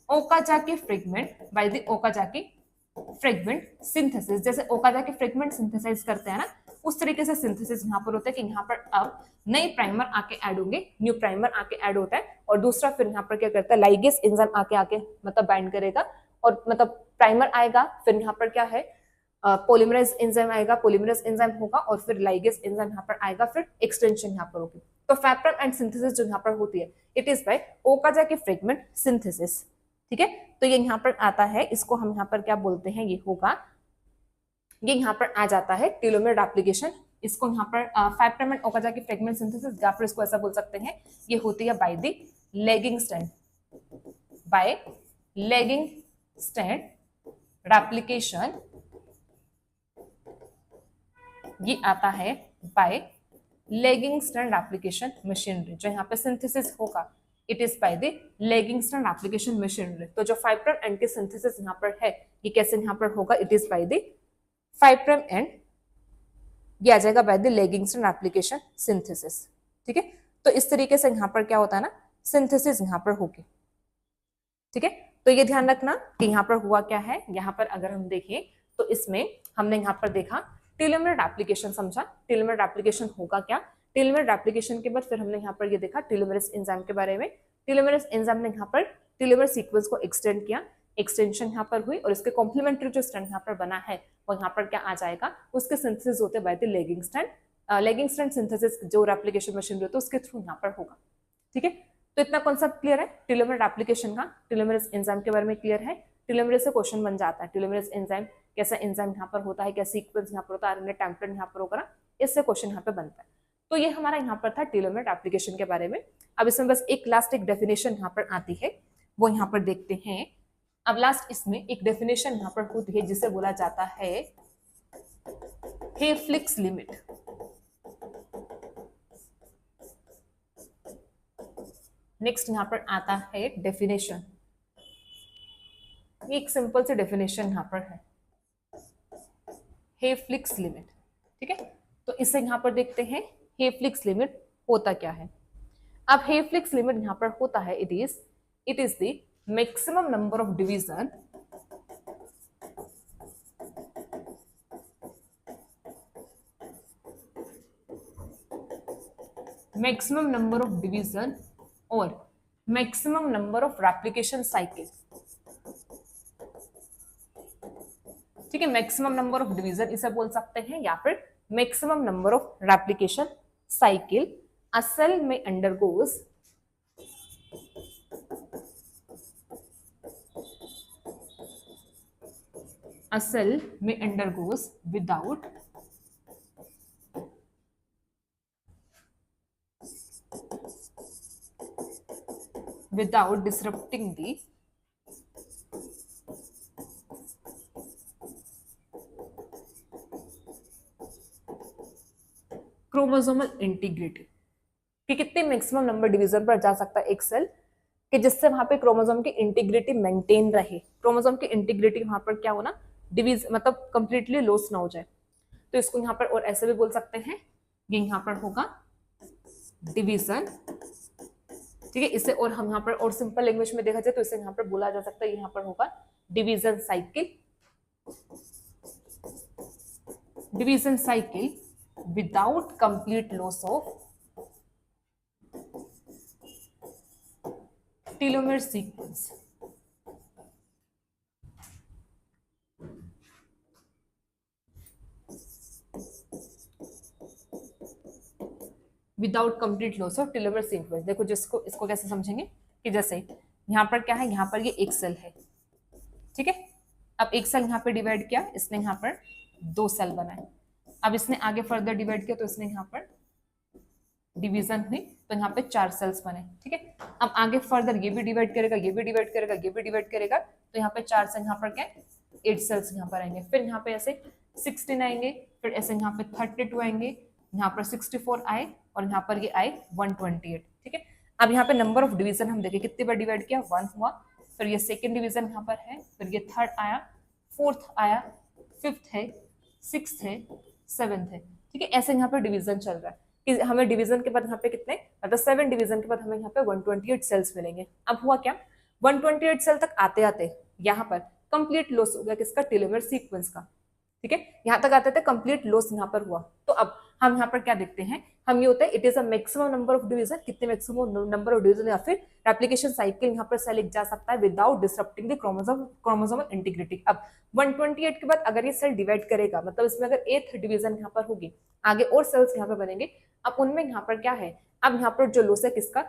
Okazaki fragment, by the Okazaki fragment synthesis. जैसे ओकाजाकी फ्रेगमेंट सिंथेसाइज करते हैं ना, उस तरीके से सिंथेसिस यहाँ पर होता है कि यहाँ पर अब नए प्राइमर आके ऐड होंगे, न्यू प्राइमर आके ऐड होता है, और दूसरा फिर यहाँ पर क्या करता है, लाइगेज एंजाइम आके मतलब बाइंड करेगा, और मतलब प्राइमर आएगा, फिर यहाँ पर क्या है, पॉलीमरेज एंजाइम आएगा, पॉलीमरेज एंजाइम होगा, और फिर लाइगेज एंजाइम यहाँ पर आएगा, फिर एक्सटेंशन यहाँ पर होगी। तो 5 प्राइम एंड सिंथेसिस जो यहाँ पर होती है, it is bye Okazaki fragment synthesis. ठीक है, तो ये यहाँ पर आता है, इसको हम यहाँ पर क्या बोलते हैं, ये होगा, ये यहाँ पर आ जाता है टेलोमेर एप्लीकेशन। इसको यहाँ पर 5 prime and Okazaki fragment synthesis, या फिर इसको ऐसा बोल सकते हैं, ये होती है by the lagging strand, by lagging strand replication. ये आता है by lagging strand application machinery. जो यहाँ पे सिंथेसिस होगा, it is by the lagging strand application machinery. तो जो 5 प्राइम एंड के सिंथेसिस यहाँ पर है, ये कैसे यहाँ पर होगा, it is by the 5 prime and, ये आ जाएगा bye the lagging strand application synthesis. ठीक है, तो इस तरीके से यहाँ पर क्या होता है ना, सिंथेसिस यहाँ पर होगी। ठीक है, तो ये ध्यान रखना कि यहाँ पर हुआ क्या है। यहाँ पर अगर हम देखें तो इसमें हमने यहाँ पर देखा टेलोमेर एप्लीकेशन, समझा टेलोमेर एप्लीकेशन होगा क्या, टेलोमेर एप्लीकेशन के बाद फिर हमने यहाँ पर ये देखा टेलोमेरेज एंजाइम के बारे में। टेलोमेरेज एंजाइम ने यहाँ पर टेलोमेर सीक्वेंस को एक्सटेंड किया, एक्सटेंशन यहाँ पर हुई, और इसके कॉम्प्लीमेंट्री जो स्ट्रैंड यहाँ पर बना है वो यहाँ पर क्या आ जाएगा, उसके सिंथेसिस होते bye the lagging strand. Lagging strand synthesis जो एप्लीकेशन मशीनरी होती है उसके थ्रू यहाँ पर होगा। ठीक है, तो इतना कॉन्सेप्ट क्लियर है टेलोमेर एप्लीकेशन का, टेलोमेरेज एंजाइम के बारे में क्लियर है। टेलोमेरेज से क्वेश्चन बन जाता है, टेलोमेरेज एंजाइम कैसा एंजाइम यहाँ पर होता है, क्या सीक्वेंस यहाँ पर होता है, आरएनए टेम्पलेट यहाँ पर होगा, इससे क्वेश्चन यहाँ पे बनता है। तो ये हमारा यहाँ पर था टेलोमेर एप्लीकेशन के बारे में। अब इसमें बस एक लास्ट एक डेफिनेशन यहाँ पर आती है, वो यहाँ पर देखते हैं। अब लास्ट इसमें एक डेफिनेशन यहाँ पर होती है जिसे बोला जाता है हेफ्लिक्स लिमिट। नेक्स्ट यहाँ पर आता है डेफिनेशन। एक सिंपल सी डेफिनेशन यहाँ पर है, हेफ्लिक्स लिमिट। ठीक है, तो इसे यहाँ पर देखते हैं हेफ्लिक्स लिमिट होता क्या है। अब हेफ्लिक्स लिमिट यहाँ पर होता है, it is the maximum number of division maximum number of division और maximum number of replication cycle। ठीक है, मैक्सिमम नंबर ऑफ डिवीजन इसे बोल सकते हैं या फिर maximum number of replication cycle a cell में undergoes without disrupting the chromosomal integrity. कि कितने मैक्सिमम नंबर डिवीजन पर जा सकता है एक सेल कि जिससे वहां पे क्रोमोसोम की इंटीग्रिटी मेंटेन रहे, क्रोमोसोम की इंटीग्रिटी वहां पर क्या होना, डिवीज मतलब कंप्लीटली लॉस ना हो जाए। तो इसको यहाँ पर और ऐसे भी बोल सकते हैं, ये यहाँ पर होगा डिवीजन। ठीक है, इसे और हम यहाँ पर और सिंपल लैंग्वेज में देखा जाए तो इसे यहाँ पर बोला जा सकता है, यहाँ पर होगा division cycle without complete loss of telomere sequence. Without complete loss of telomere sequence. देखो जिसको इसको कैसे समझेंगे कि जैसे यहाँ पर क्या है, यहाँ पर ये एक सेल है। ठीक है, अब एक सेल यहाँ पे डिवाइड किया, इसने यहाँ पर 2 सेल बनाए। अब इसने आगे फर्दर डिवाइड किया तो इसने यहाँ पर डिवीजन हुई तो यहाँ पे 4 सेल्स बने। ठीक है, अब आगे फर्दर ये भी डिवाइड करेगा, ये भी डिवाइड करेगा, ये भी डिवाइड करेगा, तो यहाँ पे 4 से यहाँ पर क्या 8 सेल्स यहाँ पर आएंगे। फिर यहाँ पे ऐसे 16 आएंगे, फिर ऐसे यहाँ पे 32 आएंगे, यहाँ पर 64 आए और यहाँ पर ये आए 128। ठीक है, अब यहाँ पे नंबर ऑफ डिवीजन हम देखें कितनी बार डिवाइड किया, 1 हुआ, फिर ये सेकेंड डिवीजन यहाँ पर है, फिर ये थर्ड आया, फोर्थ आया, फिफ्थ है, सिक्स्थ है, सेवेंथ है। ठीक है, ऐसे यहाँ पर डिवीजन चल रहा है कि हमें डिवीजन के बाद यहाँ पे कितने, मतलब 7 डिवीजन के बाद हमें यहाँ पे 128 सेल्स मिलेंगे। अब हुआ क्या, 128 सेल तक आते आते यहाँ पर कंप्लीट लॉस हो गया किसका, टेलोमेर सीक्वेंस का। ठीक है, यहाँ तक आते थे कंप्लीट लॉस यहाँ पर हुआ। तो अब हम यहाँ पर क्या देखते हैं, हम ये होता है it is a maximum number of division, कितने मैक्सिमम नंबर ऑफ डिवीजन या फिर रेप्लिकेशन साइकिल यहाँ पर सेल लिख जा सकता है without disrupting the chromosomal integrity. अब 128 के बाद अगर ये सेल डिवाइड करेगा, मतलब इसमें अगर 8th डिवीजन यहाँ पर होगी, आगे और सेल्स यहाँ पर बनेंगे, अब उनमें यहाँ पर क्या है, अब यहाँ पर जो लॉस है किसका,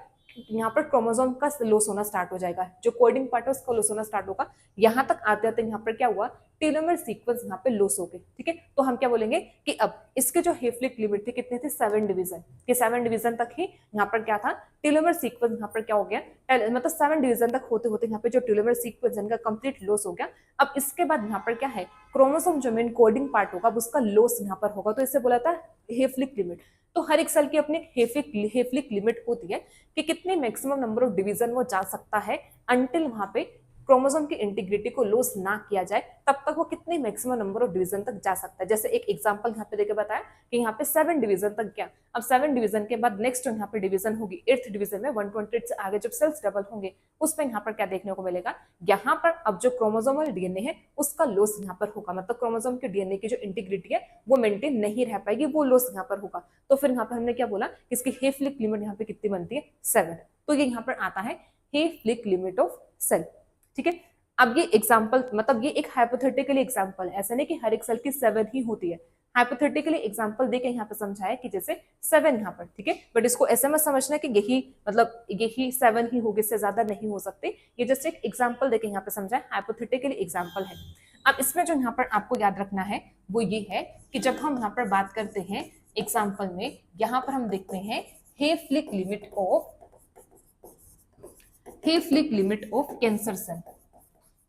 यहाँ पर क्रोमोसोम का लॉस होना स्टार्ट हो जाएगा, जो कोडिंग पार्ट है उसका लॉस होना स्टार्ट होगा। यहाँ तक आते आते यहाँ पर क्या हुआ, टेलोमेर सीक्वेंस यहाँ पे लॉस हो गए। ठीक है, तो हम क्या बोलेंगे कि अब इसके जो हेफ्लिक लिमिट थी कितने थे, 7 डिवीजन के 7 डिवीजन तक ही यहाँ पर क्या था, टेलोमेर सीक्वेंस यहाँ पर क्या हो गया, मतलब 7 डिवीजन तक होते होते यहाँ पे जो टेलोमेर सीक्वेंस इनका कंप्लीट लॉस हो गया। अब इसके बाद यहाँ पर क्या है, क्रोमोसोम जो मेन कोडिंग पार्ट होगा उसका लॉस यहाँ पर होगा, तो इसे बोला था हेफ्लिक लिमिट। तो हर एक सेल की अपनी हेफ्लिक लिमिट होती है कि कितने मैक्सिमम नंबर ऑफ डिवीजन वो जा सकता है अंटिल वहां पे क्रोमोसोम की इंटीग्रिटी को लॉस ना किया जाए, तब तक वो कितने मैक्सिमम नंबर ऑफ डिवीजन तक जा सकता है। जैसे एक एग्जांपल यहाँ पे देके बताया कि यहाँ पे 7 डिवीजन तक गया। अब 7 डिवीजन के बाद नेक्स्ट यहाँ पे डिवीजन होगी 8th डिवीजन में 128 से आगे जब सेल्स डबल होंगे उसमें यहाँ पर क्या देखने को मिलेगा, यहाँ पर अब जो क्रोमोसोमल डीएनए है उसका लॉस यहाँ पर होगा, मतलब क्रोमोसोम के डीएनए की जो इंटीग्रिटी है वो मेंटेन नहीं रह पाएगी, वो लॉस यहाँ पर होगा। तो फिर यहाँ पर हमने क्या बोला, इसकी हेफ्लिक लिमिट यहाँ पे कितनी बनती है, 7। तो ये यहाँ पर आता है हेफ्लिक लिमिट ऑफ सेल। ठीक है, अब ये एग्जांपल मतलब ये एक हाइपोथेटिकली एग्जांपल है, ऐसा नहीं कि हर एक सेल की 7 ही होती है। हाइपोथेटिकली एग्जांपल देके यहाँ पे समझाया कि जैसे 7 यहाँ पर, ठीक है, बट इसको ऐसे मत समझना कि यही मतलब यही 7 ही होगी, इससे ज्यादा नहीं हो सकते। ये जस्ट एक एग्जांपल देके यहाँ पे समझाया, हाइपोथेटिकली एग्जांपल है। अब इसमें जो यहाँ पर आपको याद रखना है वो ये है कि जब हम यहाँ पर बात करते हैं एग्जाम्पल में, यहाँ पर हम देखते हैं Hayflick limit of cancer cell.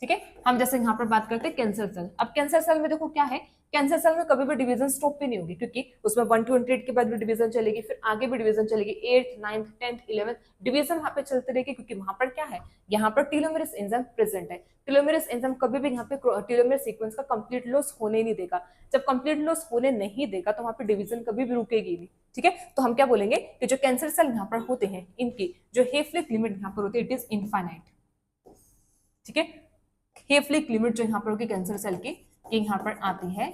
ठीक है, हम जैसे यहाँ पर बात करते हैं कैंसर सेल। अब कैंसर सेल में देखो क्या है कैंसर सेल में कभी भी डिवीजन स्टॉप भी नहीं होगी, क्योंकि उसमें 1 to 108 के बाद भी डिवीजन चलेगी, फिर आगे भी डिवीजन चलेगी, 8th 9th 10th 11th division वहां पे चलते रहेगी, क्योंकि वहां पर क्या है, यहाँ पर टेलोमेरेस एंजाइम प्रेजेंट है। टेलोमेरेस एंजाइम कभी भी यहाँ पे टेलोमेरेस सीक्वेंस का कंप्लीट लॉस होने नहीं देगा। जब कंप्लीट लॉस होने नहीं देगा तो वहां पे डिवीजन कभी भी रुकेगी नहीं, ठीक है। तो हम क्या बोलेंगे कि जो कैंसर सेल यहाँ पर होते हैं इनकी जो हेफ लिफ लिमिट यहाँ पर होती है इट इज इनफाइनाइट, ठीक है। हेफ लिफ लिमिट जो यहाँ पर होगी कैंसर सेल की यहाँ पर आती है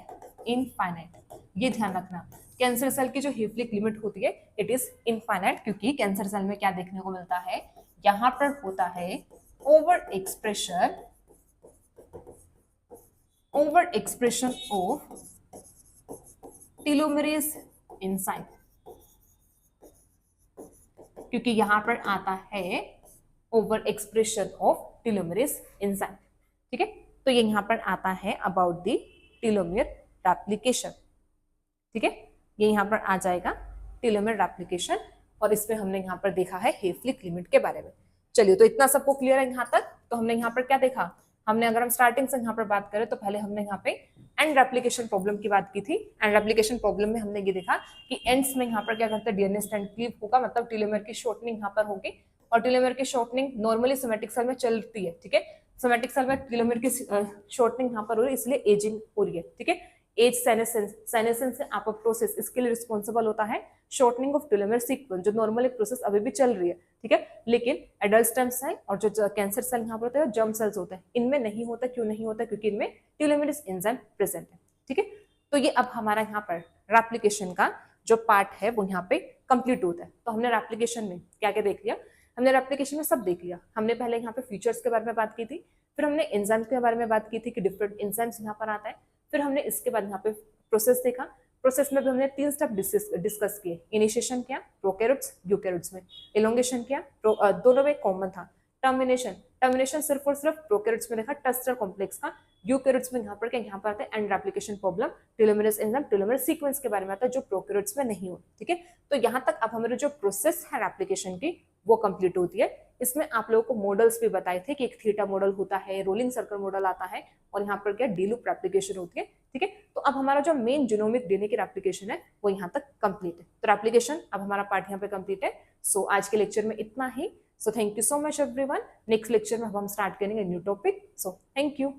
इनफाइनाइट। ये ध्यान रखना, कैंसर सेल की जो हेफ लिफ लिमिट होती है इट इज इनफाइनाइट, क्योंकि कैंसर सेल में क्या देखने को मिलता है, यहाँ पर होता है over expression of telomeres enzyme, क्योंकि यहां पर आता है over expression of telomeres enzyme, ठीक है। तो ये यहां पर आता है अबाउट द टेलोमेर रेप्लिकेशन, ठीक है। ये यहां पर आ जाएगा टेलोमेर रेप्लिकेशन, और इसमें हमने यहां पर देखा है हेफ लिफ लिमिट के बारे में। चलिए, तो इतना सबको क्लियर है यहां तक। तो हमने यहाँ पर क्या देखा, हमने अगर हम स्टार्टिंग से यहाँ पर बात करें तो पहले हमने यहाँ पे एंड रेप्लिकेशन प्रॉब्लम की बात की थी। एंड रेप्लिकेशन प्रॉब्लम में हमने ये देखा कि एंड्स में यहाँ पर क्या करते हैं, डीएनए स्ट्रैंड क्लीव होगा, मतलब टेलोमेर की शॉर्टनिंग यहाँ पर होगी, और टेलोमेर की शॉर्टनिंग नॉर्मली सोमैटिक सेल में चलती है, ठीक है। सोमैटिक सेल में टेलोमेर की शॉर्टनिंग यहाँ पर हो रही है, इसलिए एजिंग हो रही है, ठीक है। एज सेनेसेंस एपोप्टोसिस इसके लिए रिस्पॉन्सिबल होता है शॉर्टनिंग ऑफ टेलोमेर सीक्वेंस, जो नॉर्मली प्रोसेस अभी भी चल रही है, ठीक है। लेकिन एडल्ट स्टेम सेल और जो कैंसर सेल यहाँ पर होते हैं जर्म सेल्स होते हैं, इनमें नहीं होता। क्यों नहीं होता, क्योंकि इनमें टेलोमेरेस एंजाइम प्रेजेंट है, ठीक है। तो ये अब हमारा यहाँ पर रेप्लिकेशन का जो पार्ट है वो यहाँ पे कंप्लीट होता है। तो हमने रेप्लिकेशन में क्या क्या देख लिया, हमने रेप्लिकेशन में सब देख लिया। हमने पहले यहाँ पे फीचर्स के बारे में बात की थी, फिर हमने एंजाइम के बारे में बात की थी कि डिफरेंट एंजाइम्स यहाँ पर आता है, फिर हमने इसके बाद यहाँ पे प्रोसेस देखा। प्रोसेस में भी हमने 3 स्टेप डिस्कस किए, इनिशिएशन किया प्रोकैरियोट्स यूकैरियोट्स में, एलोंगेशन किया दोनों में कॉमन था, टर्मिनेशन सिर्फ और सिर्फ प्रोकैरियोट्स में देखा टर्स्टर कॉम्प्लेक्स का, यूकैरियोट्स में यहाँ पर क्या, यहाँ पर आता है and replication problem, telomeres enzyme telomeres sequence के बारे में आता है जो प्रोकैरियोट्स में नहीं होता, ठीक है। तो यहाँ तक अब हमारी जो प्रोसेस है रेप्लिकेशन की वो कंप्लीट होती है। इसमें आप लोगों को मॉडल्स भी बताए थे कि एक थीटा मॉडल होता है, रोलिंग सर्कल मॉडल आता है, और यहाँ पर क्या डी लूप रेप्लिकेशन होती है, ठीक है। तो अब हमारा जो मेन जीनोमिक डीएनए की रेप्लिकेशन है वो यहाँ तक कंप्लीट है। तो रेप्लिकेशन अब हमारा पार्ट यहाँ पे कंप्लीट है। सो आज के लेक्चर में इतना ही। So thank you so much everyone. Next lecture में हम स्टार्ट करेंगे new topic. So thank you.